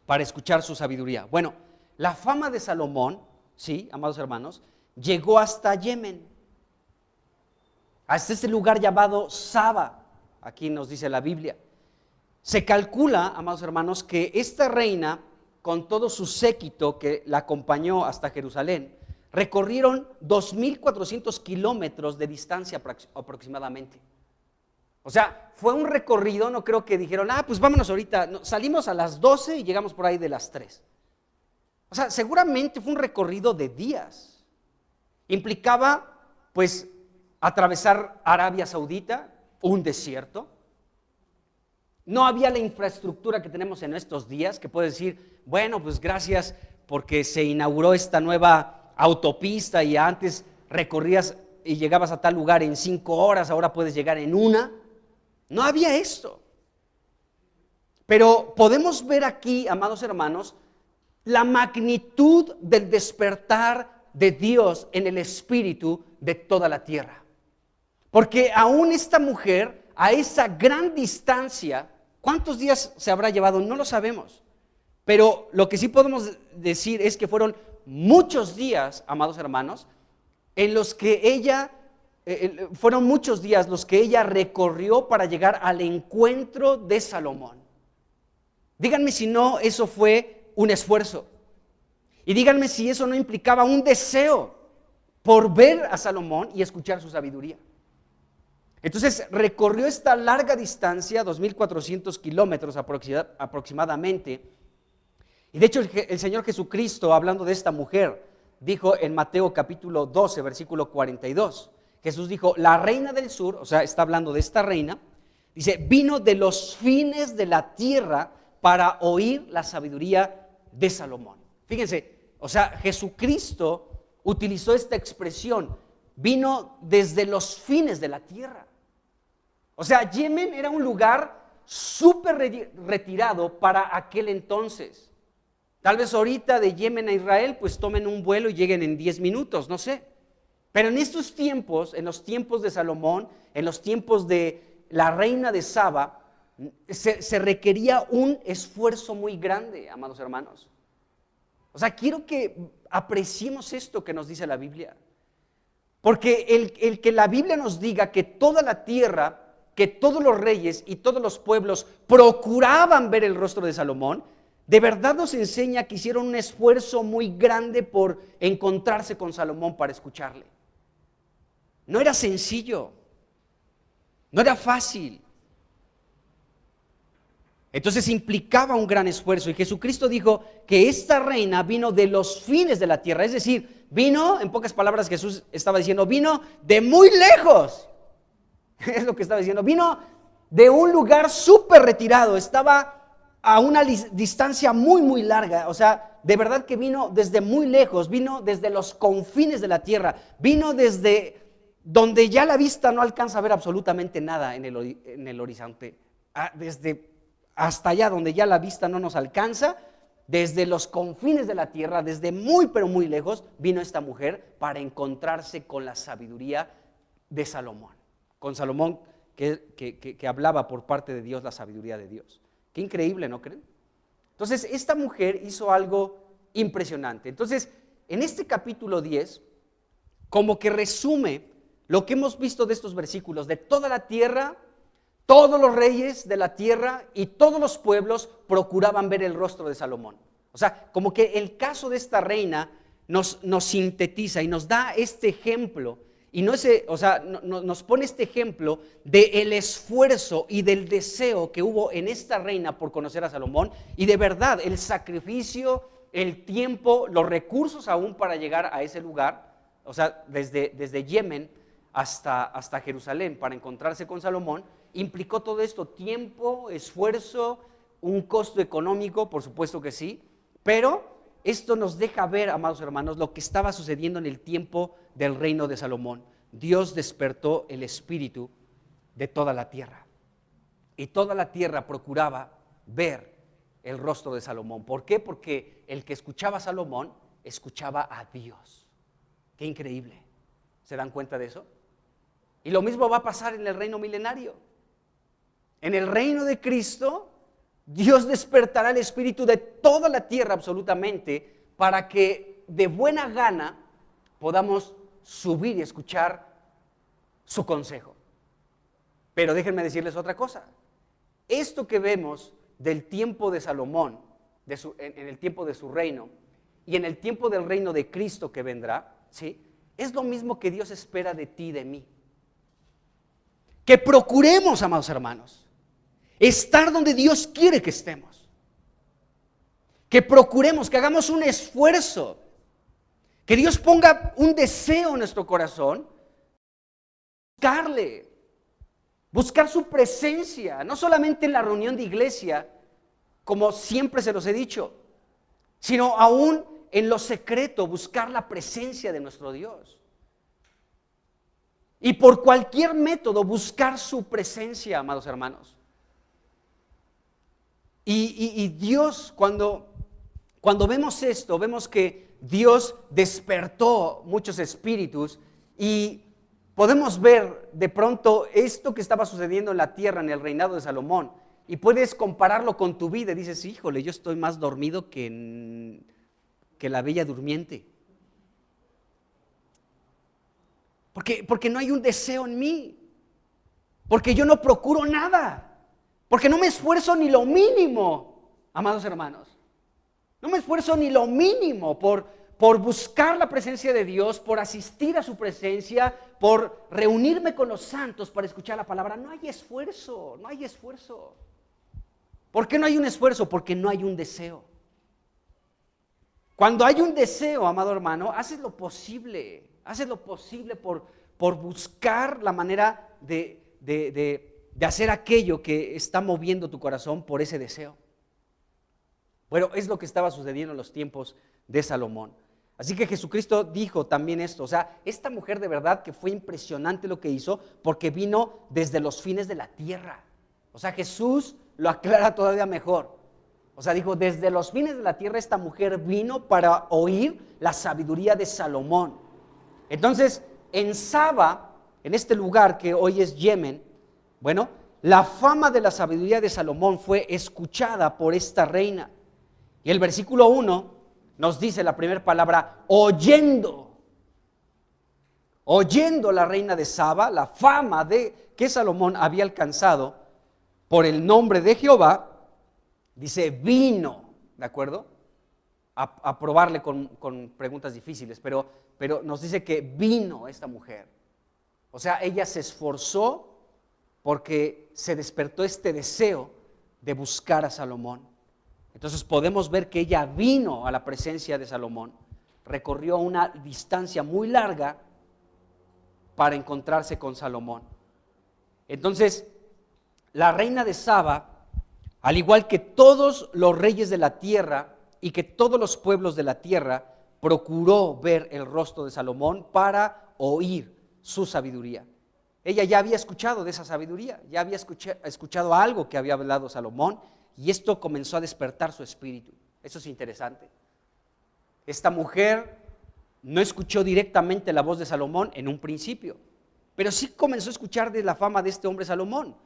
para escuchar su sabiduría. Bueno, la fama de Salomón, sí, amados hermanos, llegó hasta Yemen, hasta este lugar llamado Saba, aquí nos dice la Biblia. Se calcula, amados hermanos, que esta reina, con todo su séquito que la acompañó hasta Jerusalén, recorrieron 2.400 kilómetros de distancia aproximadamente. O sea, fue un recorrido, no creo que dijeron, pues vámonos ahorita, no, salimos a las 12 y llegamos por ahí de las 3. O sea, seguramente fue un recorrido de días. Implicaba, pues, atravesar Arabia Saudita, un desierto. No había la infraestructura que tenemos en estos días, que puedes decir, bueno, pues gracias porque se inauguró esta nueva autopista y antes recorrías y llegabas a tal lugar en 5 horas, ahora puedes llegar en 1. No había esto. Pero podemos ver aquí, amados hermanos, la magnitud del despertar de Dios en el espíritu de toda la tierra. Porque aún esta mujer, a esa gran distancia, ¿cuántos días se habrá llevado? No lo sabemos. Pero lo que sí podemos decir es que fueron muchos días, amados hermanos, en los que ella, fueron muchos días los que ella recorrió para llegar al encuentro de Salomón. Díganme si no eso fue un esfuerzo. Y díganme si eso no implicaba un deseo por ver a Salomón y escuchar su sabiduría. Entonces recorrió esta larga distancia, 2.400 kilómetros aproximadamente. Y de hecho el Señor Jesucristo, hablando de esta mujer, dijo en Mateo capítulo 12, versículo 42, Jesús dijo, la reina del sur, o sea, está hablando de esta reina, dice, vino de los fines de la tierra para oír la sabiduría de Salomón. Fíjense, o sea, Jesucristo utilizó esta expresión, vino desde los fines de la tierra. O sea, Yemen era un lugar súper retirado para aquel entonces. Tal vez ahorita de Yemen a Israel, pues tomen un vuelo y lleguen en 10 minutos, no sé. Pero en estos tiempos, en los tiempos de Salomón, en los tiempos de la reina de Saba, se requería un esfuerzo muy grande, amados hermanos. O sea, quiero que apreciemos esto que nos dice la Biblia. Porque el que la Biblia nos diga que toda la tierra, que todos los reyes y todos los pueblos procuraban ver el rostro de Salomón, de verdad nos enseña que hicieron un esfuerzo muy grande por encontrarse con Salomón para escucharle. No era sencillo, no era fácil. Entonces implicaba un gran esfuerzo y Jesucristo dijo que esta reina vino de los fines de la tierra, es decir, vino, en pocas palabras Jesús estaba diciendo, vino de muy lejos. Es lo que estaba diciendo, vino de un lugar súper retirado, estaba a una distancia muy, muy larga, o sea, de verdad que vino desde muy lejos, vino desde los confines de la tierra, vino desde donde ya la vista no alcanza a ver absolutamente nada en el horizonte, desde hasta allá donde ya la vista no nos alcanza, desde los confines de la tierra, desde muy pero muy lejos, vino esta mujer para encontrarse con la sabiduría de Salomón, con Salomón que hablaba por parte de Dios la sabiduría de Dios. Qué increíble, ¿no creen? Entonces, esta mujer hizo algo impresionante. Entonces, en este capítulo 10, como que resume lo que hemos visto de estos versículos, de toda la tierra, todos los reyes de la tierra y todos los pueblos procuraban ver el rostro de Salomón. O sea, como que el caso de esta reina nos sintetiza y nos da este ejemplo, y nos pone este ejemplo del esfuerzo y del deseo que hubo en esta reina por conocer a Salomón, y de verdad el sacrificio, el tiempo, los recursos aún para llegar a ese lugar, o sea, desde Yemen hasta Jerusalén para encontrarse con Salomón, implicó todo esto: tiempo, esfuerzo, un costo económico, por supuesto que sí, pero esto nos deja ver, amados hermanos, lo que estaba sucediendo en el tiempo del reino de Salomón. Dios despertó el espíritu de toda la tierra, y toda la tierra procuraba ver el rostro de Salomón. ¿Por qué? Porque el que escuchaba a Salomón escuchaba a Dios. Qué increíble. ¿Se dan cuenta de eso? Y lo mismo va a pasar en el reino milenario. En el reino de Cristo, Dios despertará el espíritu de toda la tierra absolutamente, para que de buena gana podamos subir y escuchar su consejo. Pero déjenme decirles otra cosa: esto que vemos del tiempo de Salomón, en el tiempo de su reino, y en el tiempo del reino de Cristo que vendrá, ¿sí?, es lo mismo que Dios espera de ti y de mí. Que procuremos, amados hermanos, estar donde Dios quiere que estemos. Que procuremos, que hagamos un esfuerzo, que Dios ponga un deseo en nuestro corazón, buscar su presencia, no solamente en la reunión de iglesia, como siempre se los he dicho, sino aún en lo secreto, buscar la presencia de nuestro Dios. Y por cualquier método buscar su presencia, amados hermanos. Y Dios, cuando vemos esto, vemos que Dios despertó muchos espíritus, y podemos ver de pronto esto que estaba sucediendo en la tierra en el reinado de Salomón, y puedes compararlo con tu vida y dices: híjole, yo estoy más dormido que la bella durmiente. Porque no hay un deseo en mí, porque yo no procuro nada, porque no me esfuerzo ni lo mínimo, amados hermanos. No me esfuerzo ni lo mínimo por buscar la presencia de Dios, por asistir a su presencia, por reunirme con los santos para escuchar la palabra. No hay esfuerzo, no hay esfuerzo. ¿Por qué no hay un esfuerzo? Porque no hay un deseo. Cuando hay un deseo, amado hermano, haces lo posible por buscar la manera de hacer aquello que está moviendo tu corazón por ese deseo. Bueno, es lo que estaba sucediendo en los tiempos de Salomón. Así que Jesucristo dijo también esto: o sea, esta mujer de verdad que fue impresionante lo que hizo, porque vino desde los fines de la tierra. O sea, Jesús lo aclara todavía mejor. O sea, dijo: desde los fines de la tierra esta mujer vino para oír la sabiduría de Salomón. Entonces, en Saba, en este lugar que hoy es Yemen, bueno, la fama de la sabiduría de Salomón fue escuchada por esta reina. Y el versículo 1 nos dice la primera palabra: oyendo. Oyendo la reina de Saba la fama de que Salomón había alcanzado por el nombre de Jehová, dice vino, ¿de acuerdo? A probarle con preguntas difíciles, pero nos dice que vino esta mujer. O sea, ella se esforzó porque se despertó este deseo de buscar a Salomón. Entonces podemos ver que ella vino a la presencia de Salomón, recorrió una distancia muy larga para encontrarse con Salomón. Entonces, la reina de Saba, al igual que todos los reyes de la tierra y que todos los pueblos de la tierra, procuró ver el rostro de Salomón para oír su sabiduría. Ella ya había escuchado de esa sabiduría, ya había escuchado algo que había hablado Salomón, y esto comenzó a despertar su espíritu. Eso es interesante. Esta mujer no escuchó directamente la voz de Salomón en un principio, pero sí comenzó a escuchar de la fama de este hombre Salomón.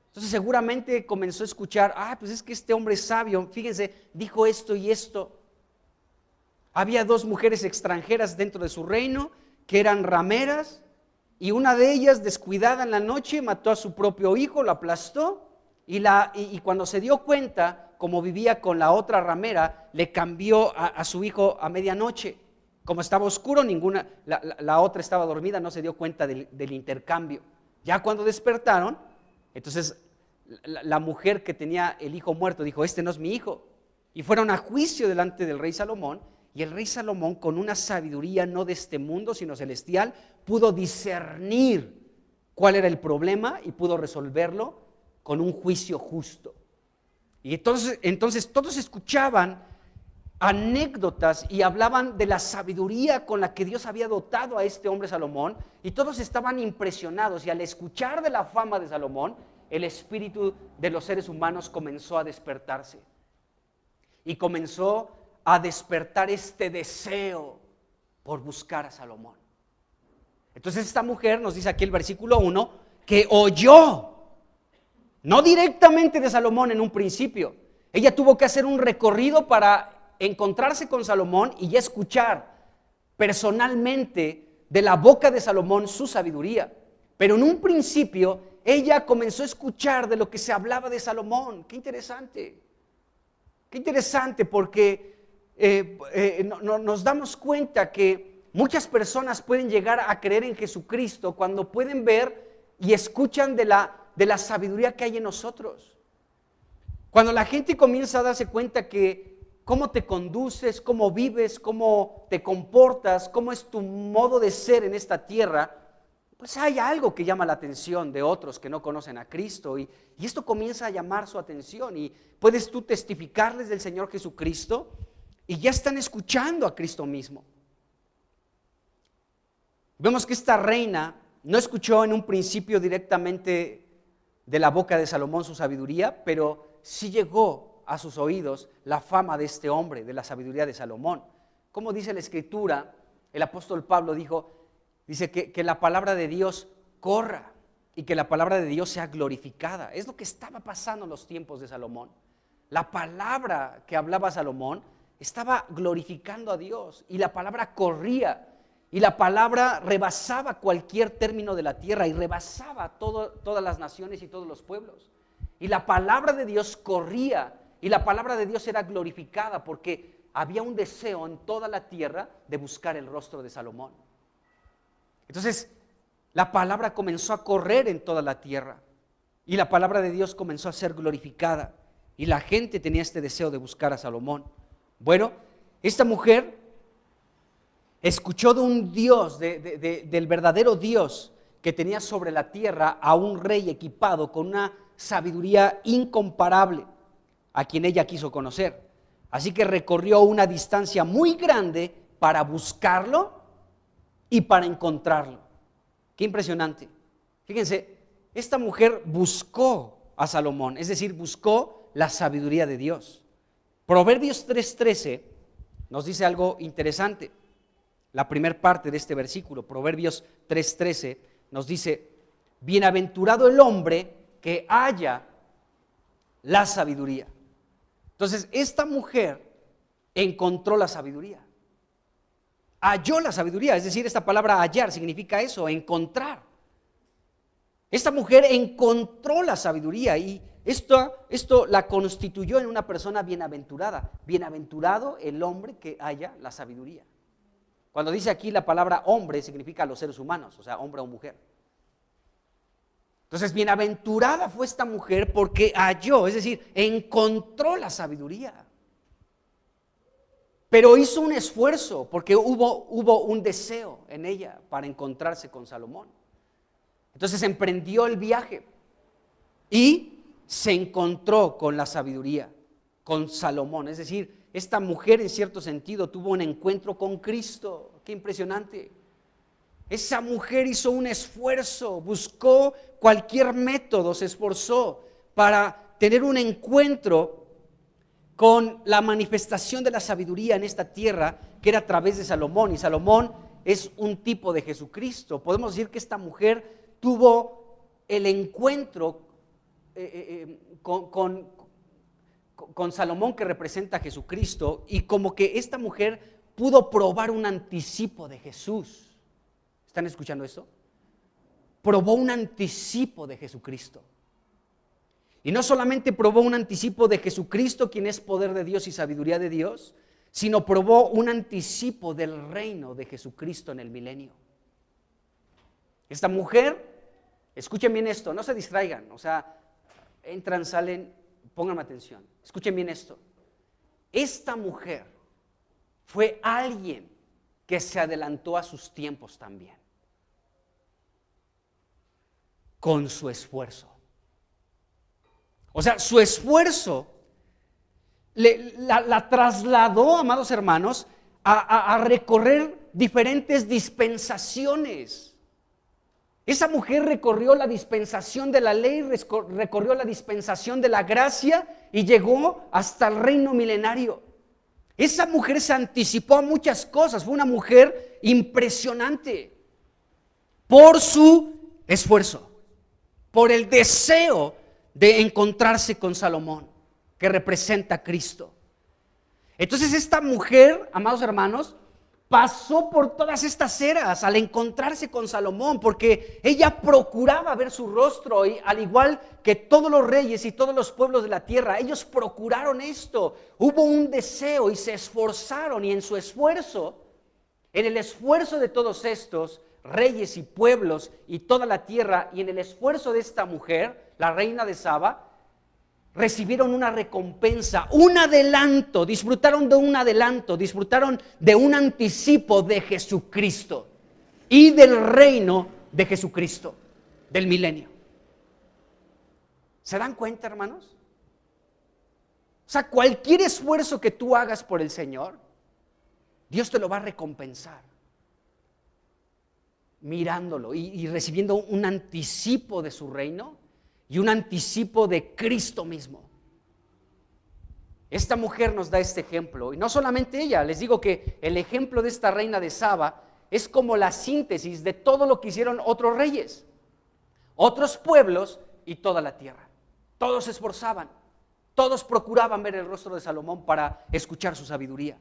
Entonces seguramente comenzó a escuchar, pues es que este hombre es sabio, fíjense, dijo esto y esto. Había 2 mujeres extranjeras dentro de su reino que eran rameras, y una de ellas, descuidada en la noche, mató a su propio hijo, lo aplastó, y cuando se dio cuenta, como vivía con la otra ramera, le cambió a su hijo a medianoche. Como estaba oscuro, la otra estaba dormida, no se dio cuenta del intercambio. Ya cuando despertaron, entonces la mujer que tenía el hijo muerto dijo, este no es mi hijo. Y fueron a juicio delante del rey Salomón, y el rey Salomón, con una sabiduría no de este mundo, sino celestial, pudo discernir cuál era el problema y pudo resolverlo con un juicio justo. Y entonces todos escuchaban anécdotas y hablaban de la sabiduría con la que Dios había dotado a este hombre Salomón, y todos estaban impresionados, y al escuchar de la fama de Salomón, el espíritu de los seres humanos comenzó a despertarse y comenzó a despertar este deseo por buscar a Salomón. Entonces esta mujer, nos dice aquí el versículo 1, que oyó, no directamente de Salomón en un principio. Ella tuvo que hacer un recorrido para encontrarse con Salomón y ya escuchar personalmente de la boca de Salomón su sabiduría. Pero en un principio ella comenzó a escuchar de lo que se hablaba de Salomón. Qué interesante, porque nos damos cuenta que muchas personas pueden llegar a creer en Jesucristo cuando pueden ver y escuchan de la sabiduría que hay en nosotros. Cuando la gente comienza a darse cuenta que cómo te conduces, cómo vives, cómo te comportas, cómo es tu modo de ser en esta tierra, pues hay algo que llama la atención de otros que no conocen a Cristo, y esto comienza a llamar su atención, y puedes tú testificarles del Señor Jesucristo y ya están escuchando a Cristo mismo. Vemos que esta reina no escuchó en un principio directamente de la boca de Salomón su sabiduría, pero sí llegó a sus oídos la fama de este hombre, de la sabiduría de Salomón. Como dice la Escritura, el apóstol Pablo dice que la palabra de Dios corra y que la palabra de Dios sea glorificada. Es lo que estaba pasando en los tiempos de Salomón. La palabra que hablaba Salomón estaba glorificando a Dios, y la palabra corría, y la palabra rebasaba cualquier término de la tierra, y rebasaba todas las naciones y todos los pueblos. Y la palabra de Dios corría, y la palabra de Dios era glorificada, porque había un deseo en toda la tierra de buscar el rostro de Salomón. Entonces la palabra comenzó a correr en toda la tierra, y la palabra de Dios comenzó a ser glorificada, y la gente tenía este deseo de buscar a Salomón. Bueno, esta mujer escuchó de un Dios, del verdadero Dios que tenía sobre la tierra a un rey equipado con una sabiduría incomparable, a quien ella quiso conocer. Así que recorrió una distancia muy grande para buscarlo y para encontrarlo. Qué impresionante. Fíjense, esta mujer buscó a Salomón, es decir, buscó la sabiduría de Dios. Proverbios 3:13 nos dice algo interesante. La primera parte de este versículo, Proverbios 3:13, nos dice: bienaventurado el hombre que halla la sabiduría. Entonces, esta mujer encontró la sabiduría. Halló la sabiduría, es decir, esta palabra hallar significa eso, encontrar. Esta mujer encontró la sabiduría, y esto la constituyó en una persona bienaventurada. Bienaventurado el hombre que halla la sabiduría. Cuando dice aquí la palabra hombre, significa los seres humanos, o sea, hombre o mujer. Entonces, bienaventurada fue esta mujer porque halló, es decir, encontró la sabiduría. Pero hizo un esfuerzo porque hubo un deseo en ella para encontrarse con Salomón. Entonces emprendió el viaje y se encontró con la sabiduría, con Salomón. Es decir, esta mujer en cierto sentido tuvo un encuentro con Cristo. Qué impresionante. Esa mujer hizo un esfuerzo, buscó cualquier método, se esforzó para tener un encuentro con la manifestación de la sabiduría en esta tierra, que era a través de Salomón. Y Salomón es un tipo de Jesucristo. Podemos decir que esta mujer tuvo el encuentro con Salomón, que representa a Jesucristo, y como que esta mujer pudo probar un anticipo de Jesús. ¿Están escuchando esto? Probó un anticipo de Jesucristo. Y no solamente probó un anticipo de Jesucristo, quien es poder de Dios y sabiduría de Dios, sino probó un anticipo del reino de Jesucristo en el milenio. Esta mujer, escuchen bien esto, no se distraigan, o sea, entran, salen, pónganme atención, escuchen bien esto. Esta mujer fue alguien que se adelantó a sus tiempos también, con su esfuerzo. O sea, su esfuerzo la trasladó, amados hermanos, a recorrer diferentes dispensaciones. Esa mujer recorrió la dispensación de la ley, recorrió la dispensación de la gracia y llegó hasta el reino milenario. Esa mujer se anticipó a muchas cosas, fue una mujer impresionante por su esfuerzo, por el deseo de encontrarse con Salomón, que representa a Cristo. Entonces esta mujer, amados hermanos, pasó por todas estas eras al encontrarse con Salomón, porque ella procuraba ver su rostro, y al igual que todos los reyes y todos los pueblos de la tierra, ellos procuraron esto. Hubo un deseo y se esforzaron, y en su esfuerzo, en el esfuerzo de todos estos reyes y pueblos y toda la tierra, y en el esfuerzo de esta mujer, la reina de Saba, recibieron una recompensa, un adelanto, disfrutaron de un adelanto, disfrutaron de un anticipo de Jesucristo y del reino de Jesucristo, del milenio. ¿Se dan cuenta, hermanos? O sea, cualquier esfuerzo que tú hagas por el Señor, Dios te lo va a recompensar, mirándolo y recibiendo un anticipo de su reino y un anticipo de Cristo mismo. Esta mujer nos da este ejemplo, y no solamente ella. Les digo que el ejemplo de esta reina de Saba es como la síntesis de todo lo que hicieron otros reyes, otros pueblos y toda la tierra. Todos se esforzaban, todos procuraban ver el rostro de Salomón para escuchar su sabiduría.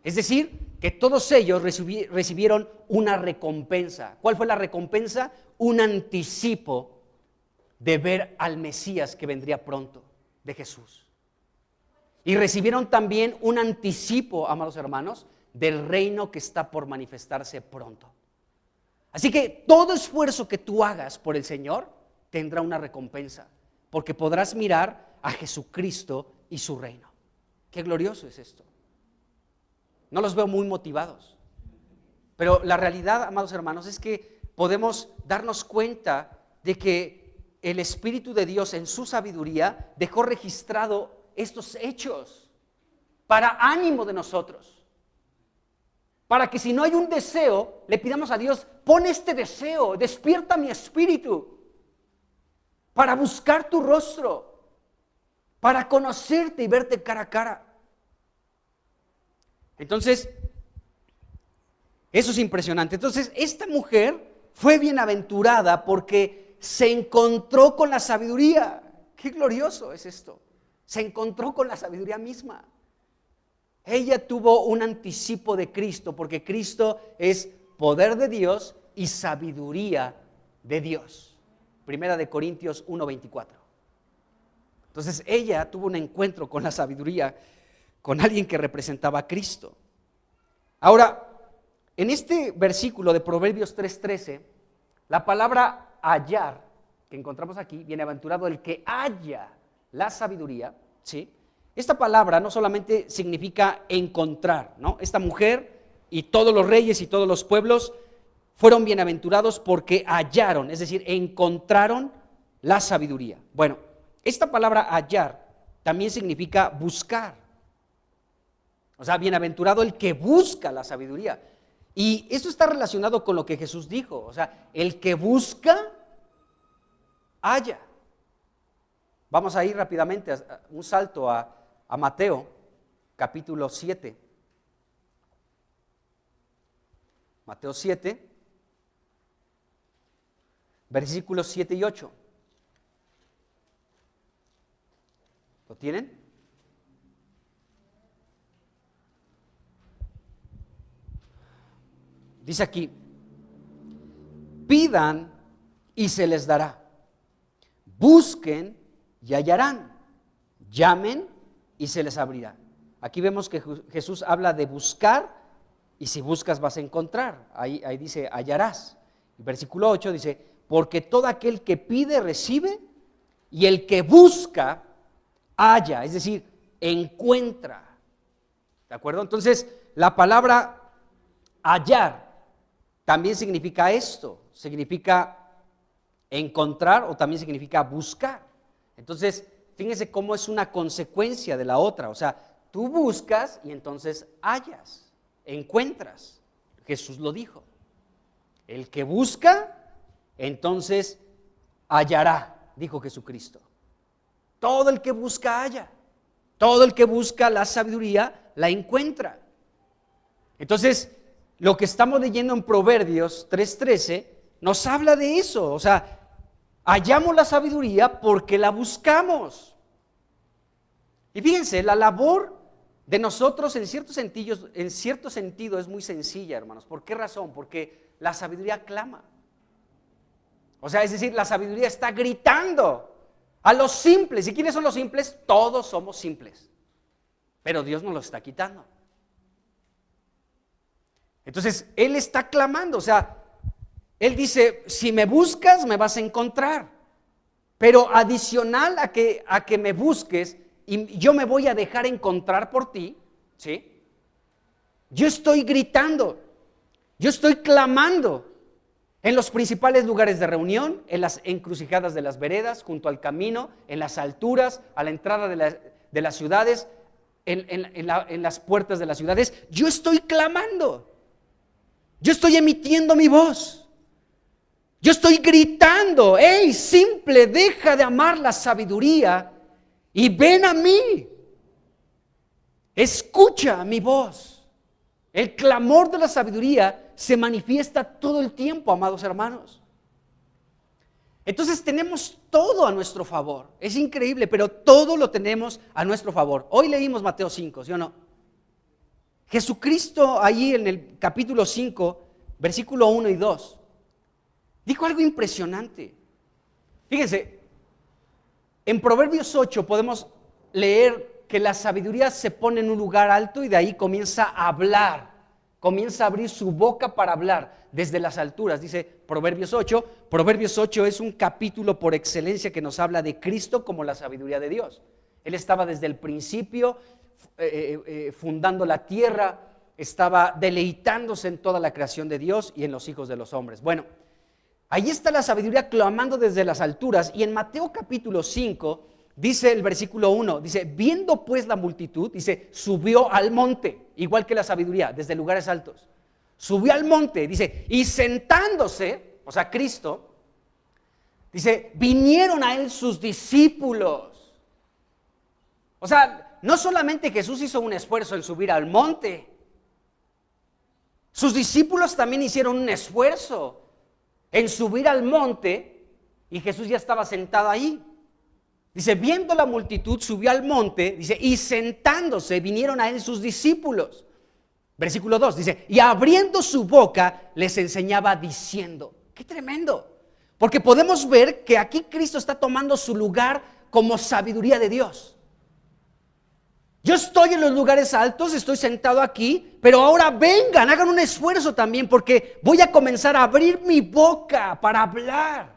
Es decir, que todos ellos recibieron una recompensa. ¿Cuál fue la recompensa? Un anticipo de ver al Mesías que vendría pronto, de Jesús. Y recibieron también un anticipo, amados hermanos, del reino que está por manifestarse pronto. Así que todo esfuerzo que tú hagas por el Señor tendrá una recompensa, porque podrás mirar a Jesucristo y su reino. Qué glorioso es esto. No los veo muy motivados, pero la realidad, amados hermanos, es que podemos darnos cuenta de que el Espíritu de Dios en su sabiduría dejó registrado estos hechos para ánimo de nosotros, para que si no hay un deseo, le pidamos a Dios: pon este deseo, despierta mi espíritu para buscar tu rostro, para conocerte y verte cara a cara. Entonces, eso es impresionante. Entonces, esta mujer fue bienaventurada porque se encontró con la sabiduría. Qué glorioso es esto. Se encontró con la sabiduría misma. Ella tuvo un anticipo de Cristo, porque Cristo es poder de Dios y sabiduría de Dios. Primera de Corintios 1:24. Entonces ella tuvo un encuentro con la sabiduría, con alguien que representaba a Cristo. Ahora, en este versículo de Proverbios 3:13, la palabra hallar, que encontramos aquí, bienaventurado el que halla la sabiduría, ¿sí? Esta palabra no solamente significa encontrar, ¿no? Esta mujer y todos los reyes y todos los pueblos fueron bienaventurados porque hallaron, es decir, encontraron la sabiduría. Bueno, esta palabra hallar también significa buscar. O sea, bienaventurado el que busca la sabiduría. Y eso está relacionado con lo que Jesús dijo, o sea, el que busca, halla. Vamos a ir rápidamente, un salto a Mateo, capítulo 7. Mateo 7, versículos 7 y 8. ¿Lo tienen? Dice aquí, pidan y se les dará, busquen y hallarán, llamen y se les abrirá. Aquí vemos que Jesús habla de buscar, y si buscas vas a encontrar, ahí dice hallarás. Versículo 8 dice, porque todo aquel que pide recibe, y el que busca halla, es decir, encuentra. ¿De acuerdo? Entonces, la palabra hallar también significa esto, significa encontrar o también significa buscar. Entonces, fíjense cómo es una consecuencia de la otra, o sea, tú buscas y entonces hallas, encuentras. Jesús lo dijo. El que busca, entonces hallará, dijo Jesucristo. Todo el que busca halla, todo el que busca la sabiduría la encuentra. Entonces, lo que estamos leyendo en Proverbios 3:13 nos habla de eso, o sea, hallamos la sabiduría porque la buscamos. Y fíjense, la labor de nosotros en cierto sentido es muy sencilla, hermanos. ¿Por qué razón? Porque la sabiduría clama. O sea, es decir, la sabiduría está gritando a los simples. ¿Y quiénes son los simples? Todos somos simples, pero Dios nos lo está quitando. Entonces, Él está clamando, o sea, Él dice, si me buscas, me vas a encontrar. Pero adicional a que me busques, y yo me voy a dejar encontrar por ti, ¿sí? Yo estoy gritando, yo estoy clamando en los principales lugares de reunión, en las encrucijadas de las veredas, junto al camino, en las alturas, a la entrada de las ciudades, en las puertas de las ciudades. Yo estoy clamando. Yo estoy emitiendo mi voz. Yo estoy gritando, hey, simple, deja de amar la sabiduría y ven a mí. Escucha mi voz. El clamor de la sabiduría se manifiesta todo el tiempo, amados hermanos. Entonces tenemos todo a nuestro favor. Es increíble, pero todo lo tenemos a nuestro favor. Hoy leímos Mateo 5, ¿sí o no? Jesucristo allí en el capítulo 5, versículo 1 y 2, dijo algo impresionante. Fíjense, en Proverbios 8 podemos leer que la sabiduría se pone en un lugar alto y de ahí comienza a hablar, comienza a abrir su boca para hablar desde las alturas, dice Proverbios 8. Proverbios 8 es un capítulo por excelencia que nos habla de Cristo como la sabiduría de Dios. Él estaba desde el principio fundando la tierra, estaba deleitándose en toda la creación de Dios y en los hijos de los hombres. Bueno, ahí está la sabiduría clamando desde las alturas. Y en Mateo capítulo 5 dice el versículo 1, dice, viendo pues la multitud, dice, subió al monte, igual que la sabiduría, desde lugares altos. Subió al monte, dice, y sentándose, o sea, Cristo, dice, vinieron a él sus discípulos. O sea, no solamente Jesús hizo un esfuerzo en subir al monte, sus discípulos también hicieron un esfuerzo en subir al monte y Jesús ya estaba sentado ahí. Dice, viendo la multitud, subió al monte, dice, y sentándose vinieron a él sus discípulos. Versículo 2, dice, y abriendo su boca les enseñaba diciendo. ¡Qué tremendo! Porque podemos ver que aquí Cristo está tomando su lugar como sabiduría de Dios. Yo estoy en los lugares altos, estoy sentado aquí, pero ahora vengan, hagan un esfuerzo también porque voy a comenzar a abrir mi boca para hablar.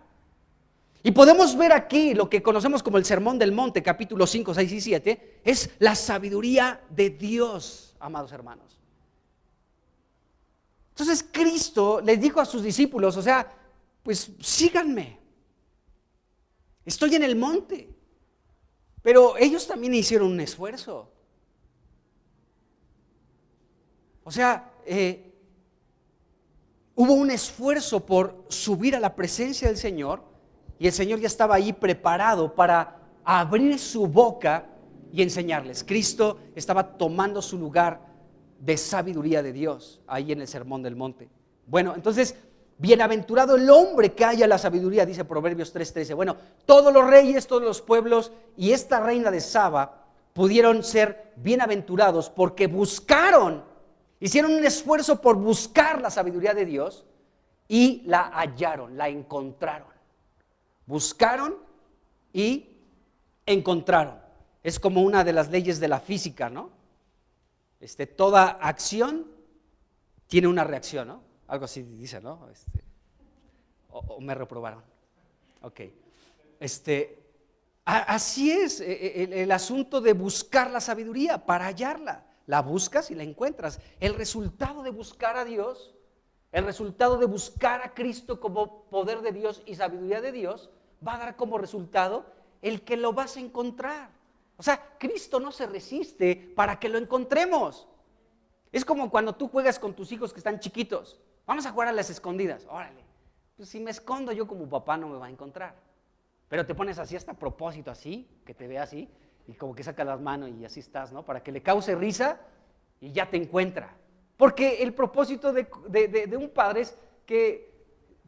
Y podemos ver aquí lo que conocemos como el Sermón del Monte, capítulo 5, 6 y 7, es la sabiduría de Dios, amados hermanos. Entonces Cristo les dijo a sus discípulos, o sea, pues síganme. Estoy en el monte, pero ellos también hicieron un esfuerzo. O sea, hubo un esfuerzo por subir a la presencia del Señor y el Señor ya estaba ahí preparado para abrir su boca y enseñarles. Cristo estaba tomando su lugar de sabiduría de Dios ahí en el Sermón del Monte. Bueno, entonces, bienaventurado el hombre que haya la sabiduría, dice Proverbios 3:13. Bueno, todos los reyes, todos los pueblos y esta reina de Saba pudieron ser bienaventurados porque hicieron un esfuerzo por buscar la sabiduría de Dios y la hallaron, la encontraron. Buscaron y encontraron. Es como una de las leyes de la física, ¿no? Toda acción tiene una reacción, ¿no? Algo así dice, ¿no? O me reprobaron. Ok. Así es el asunto de buscar la sabiduría para hallarla. La buscas y la encuentras. El resultado de buscar a Dios, el resultado de buscar a Cristo como poder de Dios y sabiduría de Dios, va a dar como resultado el que lo vas a encontrar. O sea, Cristo no se resiste para que lo encontremos. Es como cuando tú juegas con tus hijos que están chiquitos. Vamos a jugar a las escondidas. Órale, pues si me escondo yo como papá no me va a encontrar. Pero te pones así hasta a propósito, así, que te vea así, y como que saca las manos y así estás, ¿no? Para que le cause risa y ya te encuentra. Porque el propósito de un padre es que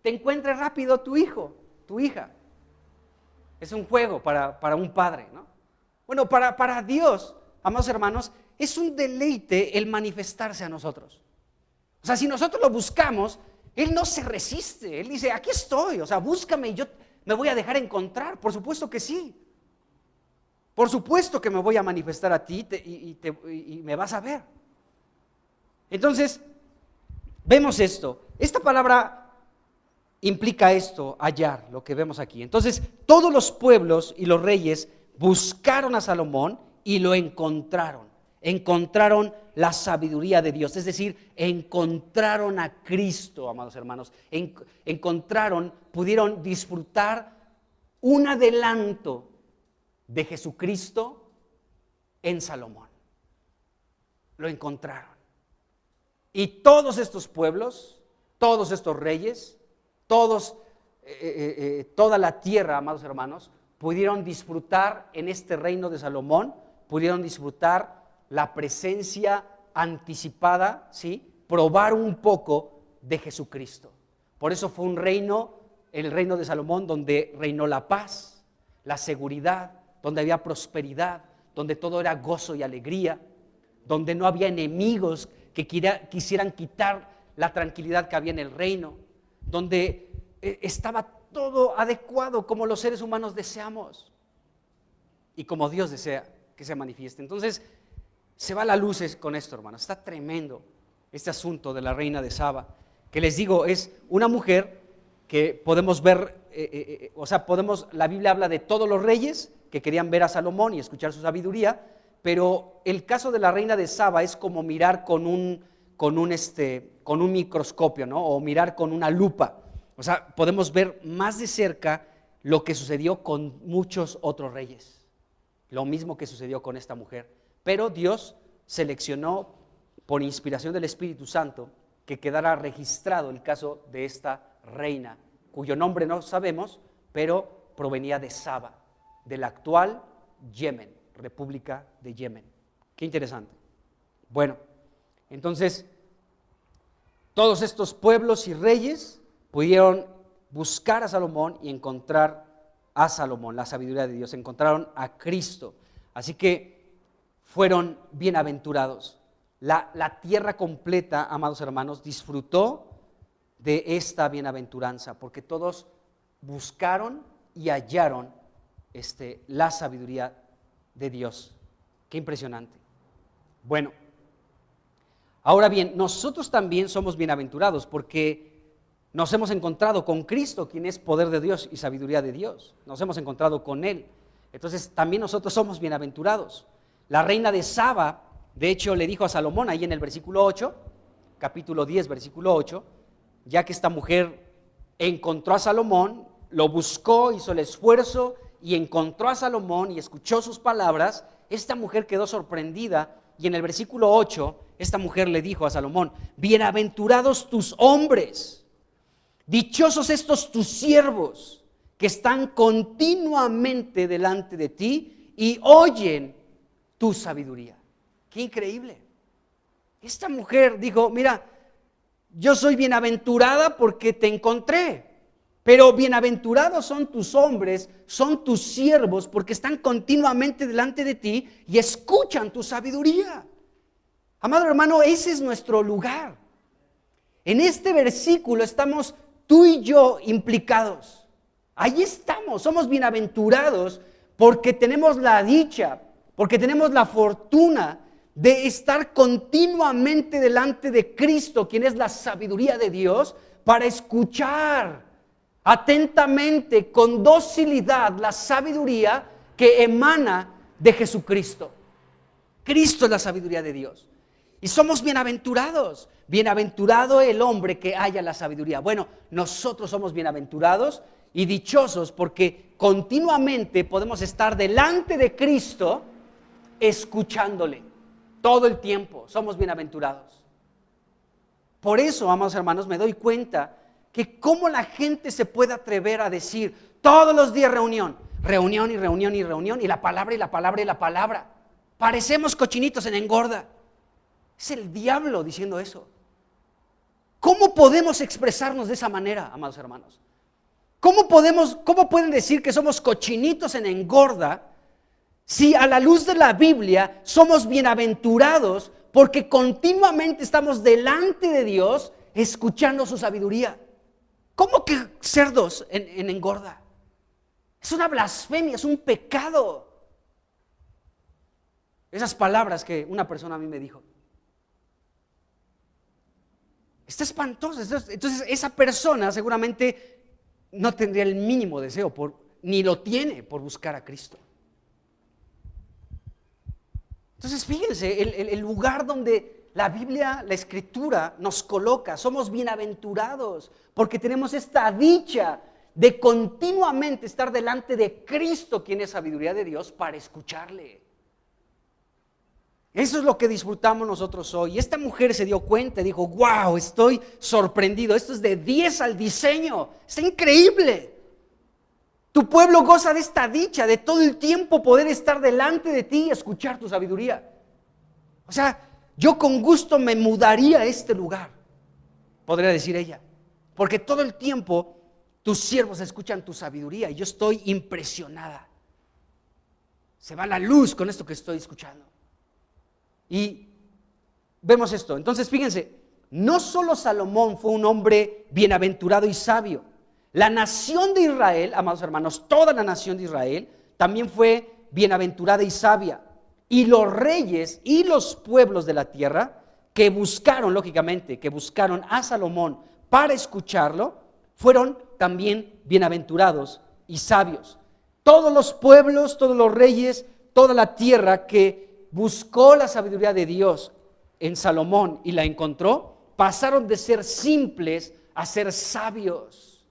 te encuentre rápido tu hijo, tu hija. Es un juego para un padre, ¿no? Bueno, para Dios, amados hermanos, es un deleite el manifestarse a nosotros. O sea, si nosotros lo buscamos, Él no se resiste. Él dice, aquí estoy, o sea, búscame y yo me voy a dejar encontrar. Por supuesto que sí. Por supuesto que me voy a manifestar a ti y me vas a ver. Entonces, vemos esto. Esta palabra implica esto, hallar, lo que vemos aquí. Entonces, todos los pueblos y los reyes buscaron a Salomón y lo encontraron. Encontraron la sabiduría de Dios, es decir, encontraron a Cristo, amados hermanos. Pudieron disfrutar un adelanto de Jesucristo en Salomón. Lo encontraron. Y todos estos pueblos, todos estos reyes, toda la tierra, amados hermanos, pudieron disfrutar en este reino de Salomón, pudieron disfrutar la presencia anticipada, ¿sí? Probar un poco de Jesucristo. Por eso fue un reino, el reino de Salomón, donde reinó la paz, la seguridad, donde había prosperidad, donde todo era gozo y alegría, donde no había enemigos que quisieran quitar la tranquilidad que había en el reino, donde estaba todo adecuado como los seres humanos deseamos y como Dios desea que se manifieste. Entonces, se va la luz con esto, hermanos. Está tremendo este asunto de la reina de Saba, que les digo, es una mujer que podemos ver, la Biblia habla de todos los reyes que querían ver a Salomón y escuchar su sabiduría, pero el caso de la reina de Saba es como mirar con un microscopio, ¿no? O mirar con una lupa. O sea, podemos ver más de cerca lo que sucedió con muchos otros reyes. Lo mismo que sucedió con esta mujer. Pero Dios seleccionó por inspiración del Espíritu Santo que quedara registrado el caso de esta reina, cuyo nombre no sabemos, pero provenía de Saba, del actual Yemen, República de Yemen. Qué interesante. Bueno, entonces, todos estos pueblos y reyes pudieron buscar a Salomón y encontrar a Salomón, la sabiduría de Dios, encontraron a Cristo. Así que fueron bienaventurados. La tierra completa, amados hermanos, disfrutó de esta bienaventuranza, porque todos buscaron y hallaron la sabiduría de Dios. Qué impresionante. Bueno, ahora bien, nosotros también somos bienaventurados porque nos hemos encontrado con Cristo, quien es poder de Dios y sabiduría de Dios. Nos hemos encontrado con Él. Entonces también nosotros somos bienaventurados. La reina de Saba, de hecho, le dijo a Salomón ahí en el versículo 8, capítulo 10, versículo 8, ya que esta mujer encontró a Salomón, lo buscó, hizo el esfuerzo y encontró a Salomón y escuchó sus palabras, esta mujer quedó sorprendida y en el versículo 8, esta mujer le dijo a Salomón, bienaventurados tus hombres Dichosos estos tus siervos que están continuamente delante de ti y oyen tu sabiduría. Qué increíble. Esta mujer dijo, mira, yo soy bienaventurada porque te encontré, pero bienaventurados son tus hombres, son tus siervos, porque están continuamente delante de ti y escuchan tu sabiduría. Amado hermano, ese es nuestro lugar. En este versículo estamos tú y yo implicados. Ahí estamos, somos bienaventurados porque tenemos la dicha, porque tenemos la fortuna de estar continuamente delante de Cristo, quien es la sabiduría de Dios, para escuchar atentamente, con docilidad, la sabiduría que emana de Jesucristo. Cristo es la sabiduría de Dios. Y somos bienaventurados. Bienaventurado el hombre que haya la sabiduría. Bueno, nosotros somos bienaventurados y dichosos porque continuamente podemos estar delante de Cristo escuchándole. Todo el tiempo somos bienaventurados. Por eso, amados hermanos, me doy cuenta que cómo la gente se puede atrever a decir todos los días reunión y reunión y reunión, y la palabra y la palabra y la palabra. Parecemos cochinitos en engorda. Es el diablo diciendo eso. ¿Cómo podemos expresarnos de esa manera, amados hermanos? ¿Cómo pueden decir que somos cochinitos en engorda si a la luz de la Biblia somos bienaventurados porque continuamente estamos delante de Dios escuchando su sabiduría? ¿Cómo que cerdos en engorda? Es una blasfemia, es un pecado. Esas palabras que una persona a mí me dijo. Está espantoso. Entonces esa persona seguramente no tendría el mínimo deseo, ni lo tiene por buscar a Cristo. Entonces fíjense, el lugar donde la Biblia, la Escritura nos coloca, somos bienaventurados porque tenemos esta dicha de continuamente estar delante de Cristo, quien es sabiduría de Dios, para escucharle. Eso es lo que disfrutamos nosotros hoy. Y esta mujer se dio cuenta y dijo, wow, estoy sorprendido, esto es de 10 al diseño, está increíble. Tu pueblo goza de esta dicha, de todo el tiempo poder estar delante de ti y escuchar tu sabiduría. O sea, yo con gusto me mudaría a este lugar, podría decir ella, porque todo el tiempo tus siervos escuchan tu sabiduría y yo estoy impresionada. Se va la luz con esto que estoy escuchando. Y vemos esto. Entonces fíjense, no solo Salomón fue un hombre bienaventurado y sabio. La nación de Israel, amados hermanos, toda la nación de Israel también fue bienaventurada y sabia. Y los reyes y los pueblos de la tierra que buscaron, lógicamente, que buscaron a Salomón para escucharlo, fueron también bienaventurados y sabios. Todos los pueblos, todos los reyes, toda la tierra que buscó la sabiduría de Dios en Salomón y la encontró, pasaron de ser simples a ser sabios.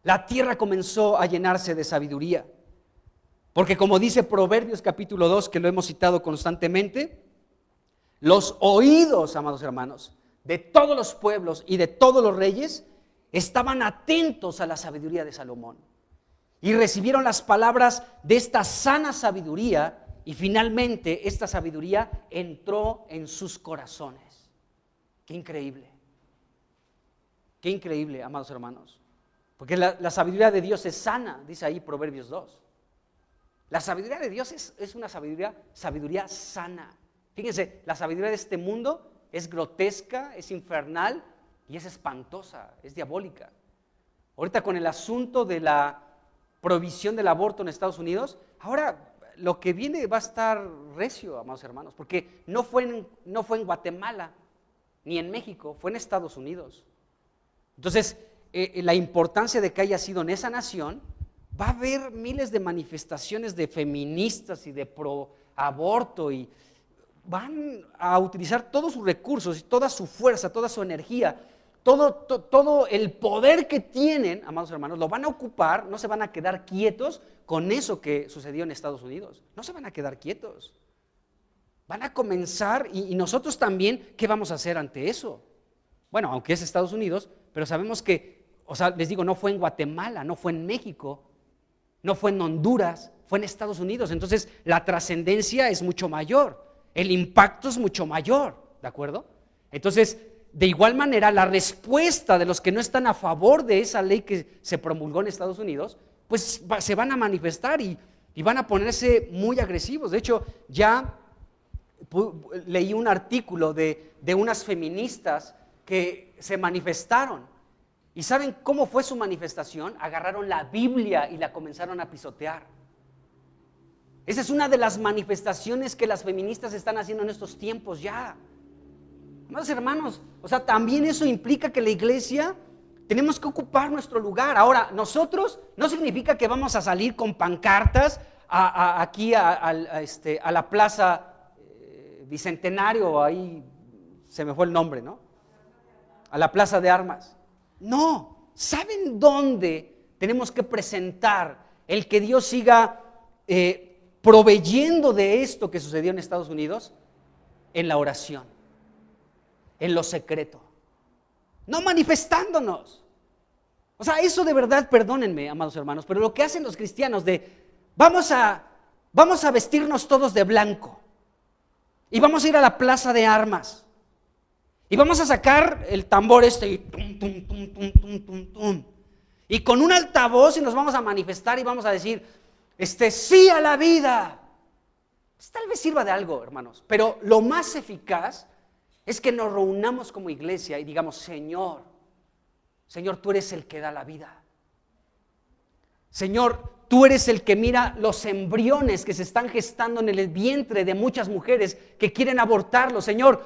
La tierra comenzó a llenarse de sabiduría, porque como dice Proverbios capítulo 2, que lo hemos citado constantemente, los oídos, amados hermanos, de todos los pueblos y de todos los reyes estaban atentos a la sabiduría de Salomón y recibieron las palabras de esta sana sabiduría. Y finalmente esta sabiduría entró en sus corazones. Qué increíble, amados hermanos. Porque la sabiduría de Dios es sana, dice ahí Proverbios 2. La sabiduría de Dios es una sabiduría sana. Fíjense, la sabiduría de este mundo es grotesca, es infernal y es espantosa, es diabólica. Ahorita con el asunto de la prohibición del aborto en Estados Unidos, ahora lo que viene va a estar recio, amados hermanos, porque no fue en Guatemala ni en México, fue en Estados Unidos. Entonces, la importancia de que haya sido en esa nación, va a haber miles de manifestaciones de feministas y de pro aborto y van a utilizar todos sus recursos y toda su fuerza, toda su energía, todo el poder que tienen, amados hermanos, lo van a ocupar, no se van a quedar quietos con eso que sucedió en Estados Unidos. No se van a quedar quietos. Van a comenzar y nosotros también, ¿qué vamos a hacer ante eso? Bueno, aunque es Estados Unidos, pero sabemos que, o sea, les digo, no fue en Guatemala, no fue en México, no fue en Honduras, fue en Estados Unidos. Entonces la trascendencia es mucho mayor, el impacto es mucho mayor, ¿de acuerdo? Entonces, de igual manera, la respuesta de los que no están a favor de esa ley que se promulgó en Estados Unidos, pues se van a manifestar y van a ponerse muy agresivos. De hecho, ya leí un artículo de unas feministas que se manifestaron. ¿Y saben cómo fue su manifestación? Agarraron la Biblia y la comenzaron a pisotear. Esa es una de las manifestaciones que las feministas están haciendo en estos tiempos ya. Amados hermanos, o sea, también eso implica que la iglesia tenemos que ocupar nuestro lugar. Ahora, nosotros no significa que vamos a salir con pancartas aquí a la plaza Bicentenario, ahí se me fue el nombre, ¿no? A la plaza de armas. No, ¿saben dónde tenemos que presentar el que Dios siga proveyendo de esto que sucedió en Estados Unidos? En la oración, en lo secreto, no manifestándonos. O sea, eso de verdad, perdónenme, amados hermanos, pero lo que hacen los cristianos de vamos a vestirnos todos de blanco y vamos a ir a la plaza de armas y vamos a sacar el tambor y tum, tum, tum, tum, tum, tum, tum, y con un altavoz y nos vamos a manifestar y vamos a decir sí a la vida. Pues tal vez sirva de algo, hermanos, pero lo más eficaz es que nos reunamos como iglesia y digamos: Señor, tú eres el que da la vida. Señor, tú eres el que mira los embriones que se están gestando en el vientre de muchas mujeres que quieren abortarlo. Señor,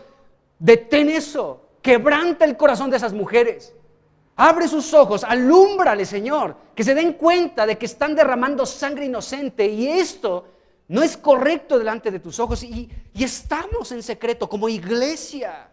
detén eso, quebranta el corazón de esas mujeres. Abre sus ojos, alúmbrale, Señor, que se den cuenta de que están derramando sangre inocente y esto no es correcto delante de tus ojos y estamos en secreto como iglesia.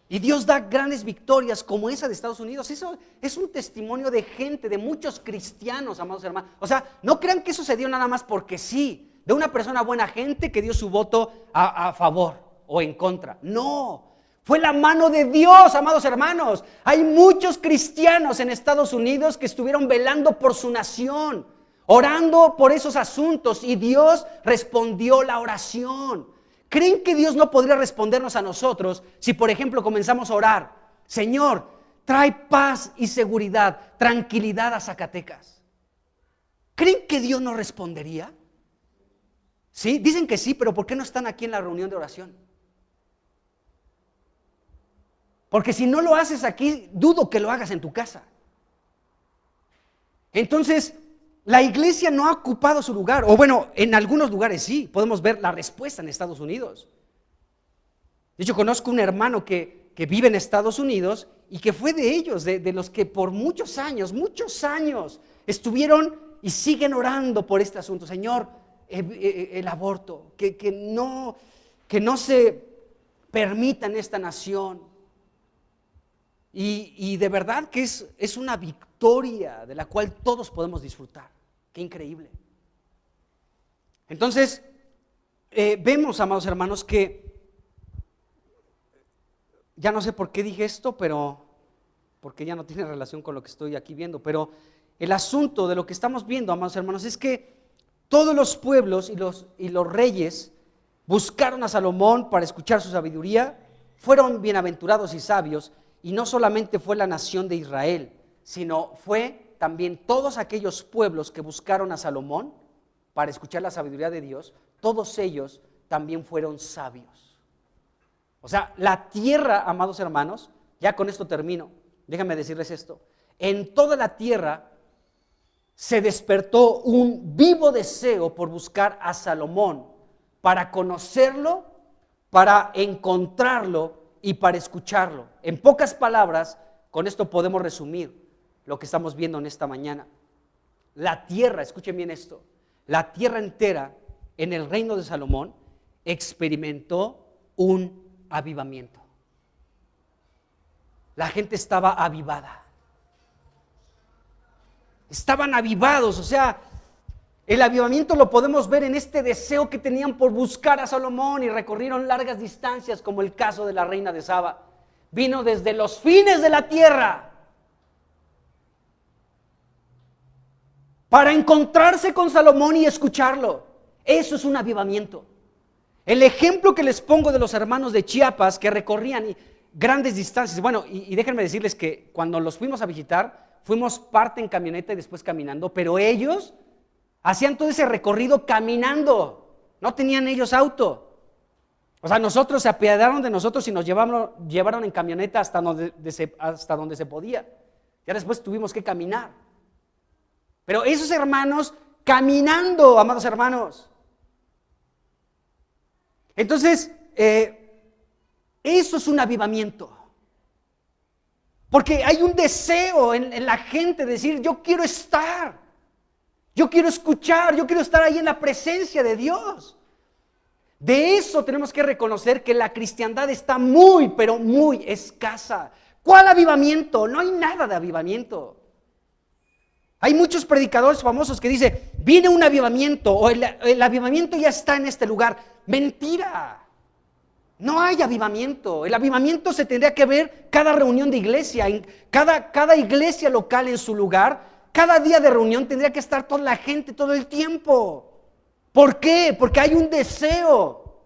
Y Dios da grandes victorias como esa de Estados Unidos. Eso es un testimonio de gente, de muchos cristianos, amados hermanos. O sea, no crean que eso se dio nada más porque sí, de una persona buena gente que dio su voto a favor o en contra. No, fue la mano de Dios, amados hermanos. Hay muchos cristianos en Estados Unidos que estuvieron velando por su nación, orando por esos asuntos, y Dios respondió la oración. ¿Creen que Dios no podría respondernos a nosotros si, por ejemplo, comenzamos a orar: Señor, trae paz y seguridad, tranquilidad a Zacatecas? ¿Creen que Dios no respondería? Sí, dicen que sí, pero ¿por qué no están aquí en la reunión de oración? Porque si no lo haces aquí, dudo que lo hagas en tu casa. Entonces, la iglesia no ha ocupado su lugar, o bueno, en algunos lugares sí, podemos ver la respuesta en Estados Unidos. De hecho, conozco un hermano que vive en Estados Unidos y que fue de ellos, de los que por muchos años estuvieron y siguen orando por este asunto. Señor, el aborto, que no se permita en esta nación. Y de verdad que es una victoria de la cual todos podemos disfrutar. Qué increíble. Entonces, vemos, amados hermanos, que ya no sé por qué dije esto, pero porque ya no tiene relación con lo que estoy aquí viendo, pero el asunto de lo que estamos viendo, amados hermanos, es que todos los pueblos y los reyes buscaron a Salomón para escuchar su sabiduría, fueron bienaventurados y sabios. Y no solamente fue la nación de Israel, sino fue también todos aquellos pueblos que buscaron a Salomón para escuchar la sabiduría de Dios. Todos ellos también fueron sabios. O sea, la tierra, amados hermanos, ya con esto termino, déjenme decirles esto: en toda la tierra se despertó un vivo deseo por buscar a Salomón, para conocerlo, para encontrarlo y para escucharlo. En pocas palabras, con esto podemos resumir lo que estamos viendo en esta mañana. La tierra, escuchen bien esto, la tierra entera en el reino de Salomón experimentó un avivamiento. La gente estaba avivada. Estaban avivados, o sea, el avivamiento lo podemos ver en este deseo que tenían por buscar a Salomón y recorrieron largas distancias, como el caso de la reina de Saba. vino desde los fines de la tierra para encontrarse con Salomón y escucharlo. Eso es un avivamiento. El ejemplo que les pongo de los hermanos de Chiapas que recorrían grandes distancias, bueno, y déjenme decirles que cuando los fuimos a visitar, fuimos parte en camioneta y después caminando, pero ellos hacían todo ese recorrido caminando, no tenían ellos auto. O sea, nosotros se apiadaron de nosotros y nos llevaron en camioneta hasta donde se podía. Ya después tuvimos que caminar. Pero esos hermanos caminando, amados hermanos. Entonces, eso es un avivamiento. Porque hay un deseo en la gente de decir, yo quiero estar, yo quiero escuchar, yo quiero estar ahí en la presencia de Dios. De eso tenemos que reconocer que la cristiandad está muy, pero muy escasa. ¿Cuál avivamiento? No hay nada de avivamiento. Hay muchos predicadores famosos que dicen, viene un avivamiento o el avivamiento ya está en este lugar. Mentira. No hay avivamiento. El avivamiento se tendría que ver cada reunión de iglesia, en cada iglesia local en su lugar. Cada día de reunión tendría que estar toda la gente todo el tiempo. ¿Por qué? Porque hay un deseo,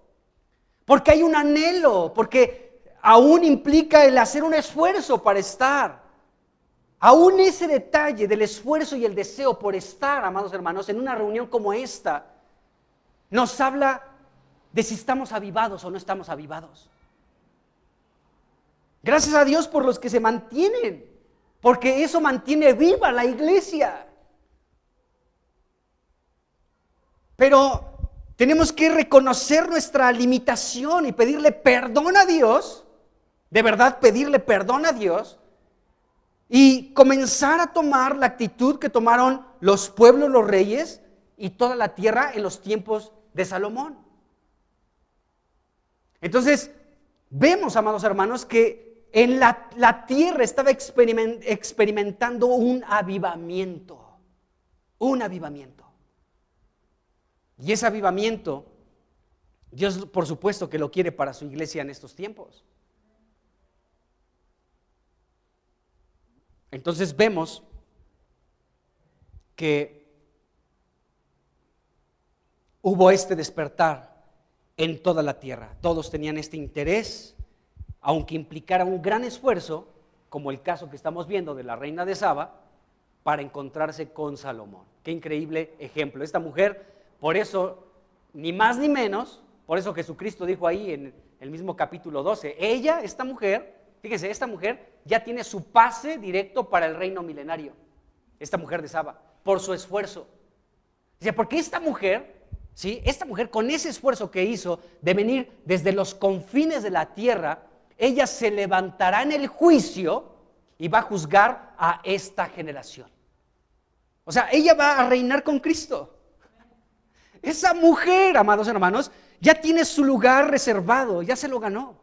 porque hay un anhelo, porque aún implica el hacer un esfuerzo para estar. Aún ese detalle del esfuerzo y el deseo por estar, amados hermanos, en una reunión como esta, nos habla de si estamos avivados o no estamos avivados. Gracias a Dios por los que se mantienen, porque eso mantiene viva la iglesia. Pero tenemos que reconocer nuestra limitación y pedirle perdón a Dios, de verdad pedirle perdón a Dios y comenzar a tomar la actitud que tomaron los pueblos, los reyes y toda la tierra en los tiempos de Salomón. Entonces, vemos, amados hermanos, que en la tierra estaba experimentando un avivamiento, un avivamiento. Y ese avivamiento, Dios por supuesto que lo quiere para su iglesia en estos tiempos. Entonces vemos que hubo este despertar en toda la tierra. Todos tenían este interés, aunque implicara un gran esfuerzo, como el caso que estamos viendo de la reina de Saba, para encontrarse con Salomón. Qué increíble ejemplo. Esta mujer, por eso, ni más ni menos, por eso Jesucristo dijo ahí en el mismo capítulo 12, esta mujer, fíjense, esta mujer ya tiene su pase directo para el reino milenario, esta mujer de Saba, por su esfuerzo. Dice, porque esta mujer, ¿sí? Esta mujer con ese esfuerzo que hizo de venir desde los confines de la tierra, ella se levantará en el juicio y va a juzgar a esta generación. O sea, ella va a reinar con Cristo. Esa mujer, amados hermanos, ya tiene su lugar reservado, ya se lo ganó.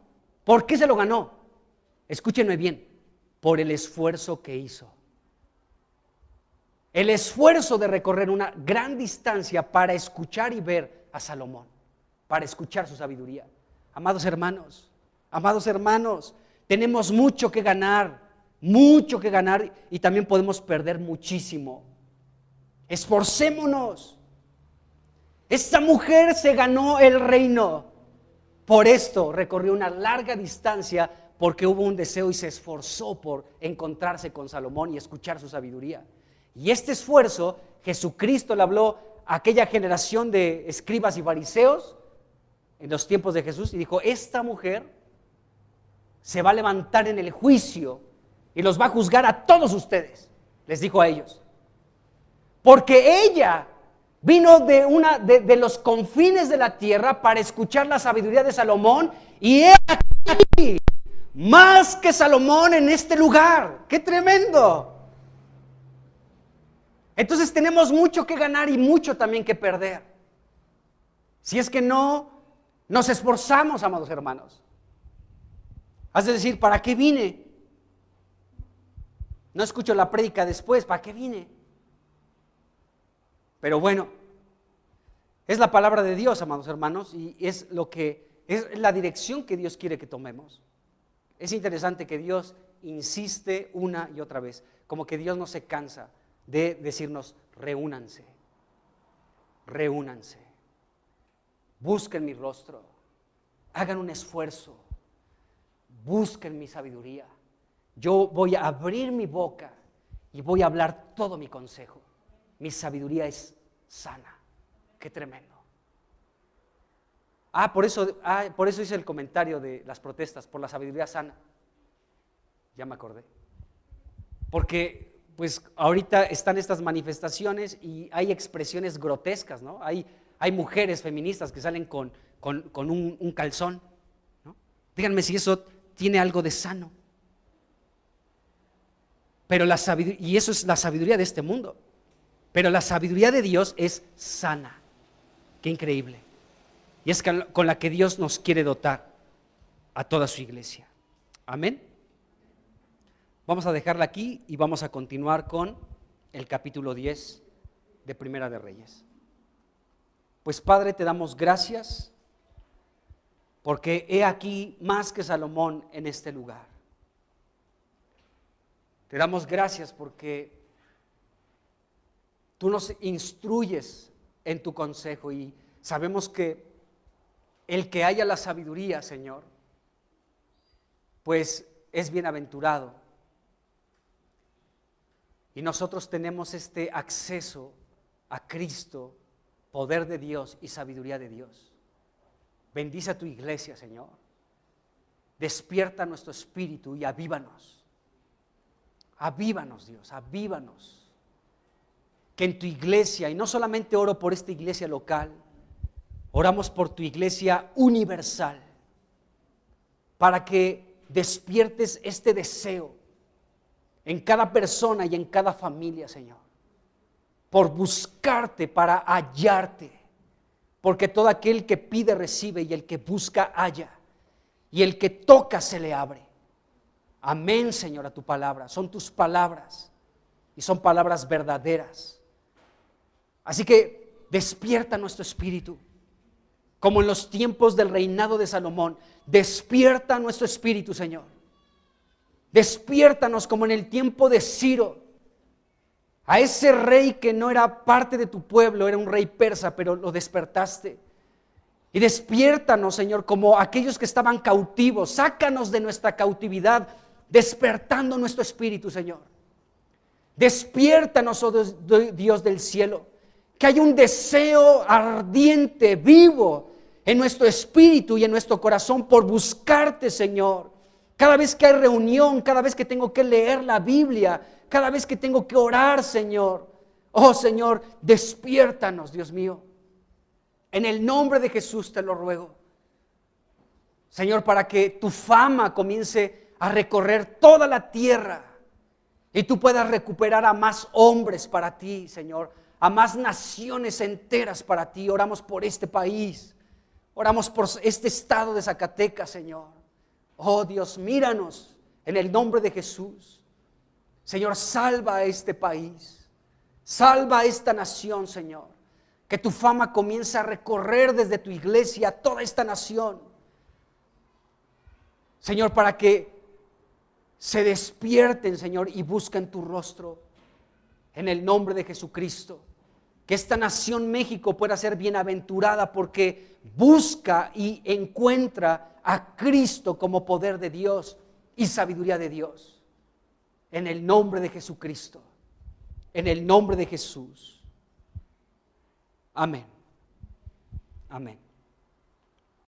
¿Por qué se lo ganó? Escúchenme bien, por el esfuerzo que hizo. El esfuerzo de recorrer una gran distancia para escuchar y ver a Salomón, para escuchar su sabiduría. Amados hermanos, tenemos mucho que ganar y también podemos perder muchísimo. Esforcémonos. Esta mujer se ganó el reino. Por esto recorrió una larga distancia porque hubo un deseo y se esforzó por encontrarse con Salomón y escuchar su sabiduría. Y este esfuerzo, Jesucristo le habló a aquella generación de escribas y fariseos en los tiempos de Jesús y dijo, esta mujer se va a levantar en el juicio y los va a juzgar a todos ustedes, les dijo a ellos. Porque ella vino de los confines de la tierra para escuchar la sabiduría de Salomón y he aquí más que Salomón en este lugar. ¡Qué tremendo! Entonces tenemos mucho que ganar y mucho también que perder. Si es que no nos esforzamos, amados hermanos. Has de decir, ¿para qué vine? No escucho la prédica después, ¿para qué vine? Pero bueno, es la palabra de Dios, amados hermanos, y es la dirección que Dios quiere que tomemos. Es interesante que Dios insiste una y otra vez, como que Dios no se cansa de decirnos, reúnanse, reúnanse, busquen mi rostro, hagan un esfuerzo, busquen mi sabiduría. Yo voy a abrir mi boca y voy a hablar todo mi consejo. Mi sabiduría es sana. Qué tremendo. Por eso hice el comentario de las protestas, por la sabiduría sana. Ya me acordé. Porque pues ahorita están estas manifestaciones y hay expresiones grotescas, ¿no? Hay mujeres feministas que salen con un calzón, ¿no? Díganme si eso tiene algo de sano. Pero y eso es la sabiduría de este mundo. Pero la sabiduría de Dios es sana. Qué increíble. Y es con la que Dios nos quiere dotar a toda su iglesia. Amén. Vamos a dejarla aquí y vamos a continuar con el capítulo 10 de Primera de Reyes. Pues Padre, te damos gracias porque he aquí más que Salomón en este lugar. Te damos gracias porque tú nos instruyes en tu consejo y sabemos que el que haya la sabiduría, Señor, pues es bienaventurado. Y nosotros tenemos este acceso a Cristo, poder de Dios y sabiduría de Dios. Bendice a tu iglesia, Señor. Despierta nuestro espíritu y avívanos. Avívanos, Dios, avívanos. Que en tu iglesia, y no solamente oro por esta iglesia local, oramos por tu iglesia universal, para que despiertes este deseo en cada persona y en cada familia, Señor, por buscarte para hallarte, porque todo aquel que pide recibe y el que busca halla, y el que toca se le abre. Amén, Señor, a tu palabra, son tus palabras y son palabras verdaderas. Así que despierta nuestro espíritu. Como en los tiempos del reinado de Salomón, despierta nuestro espíritu, Señor. Despiértanos como en el tiempo de Ciro, a ese rey que no era parte de tu pueblo, era un rey persa, pero lo despertaste. Y despiértanos, Señor, como aquellos que estaban cautivos. Sácanos de nuestra cautividad, despertando nuestro espíritu, Señor. Despiértanos, oh Dios del cielo, que haya un deseo ardiente, vivo, en nuestro espíritu y en nuestro corazón por buscarte, Señor. Cada vez que hay reunión, cada vez que tengo que leer la Biblia, cada vez que tengo que orar, Señor. Oh, Señor, despiértanos, Dios mío. En el nombre de Jesús te lo ruego. Señor, para que tu fama comience a recorrer toda la tierra y tú puedas recuperar a más hombres para ti, Señor, a más naciones enteras para ti. Oramos por este país. Oramos por este estado de Zacatecas, Señor. Oh Dios, míranos en el nombre de Jesús. Señor, salva a este país. Salva a esta nación, Señor. Que tu fama comience a recorrer desde tu iglesia a toda esta nación. Señor, para que se despierten, Señor, y busquen tu rostro. En el nombre de Jesucristo. Que esta nación México pueda ser bienaventurada porque busca y encuentra a Cristo como poder de Dios y sabiduría de Dios. En el nombre de Jesucristo. En el nombre de Jesús. Amén. Amén.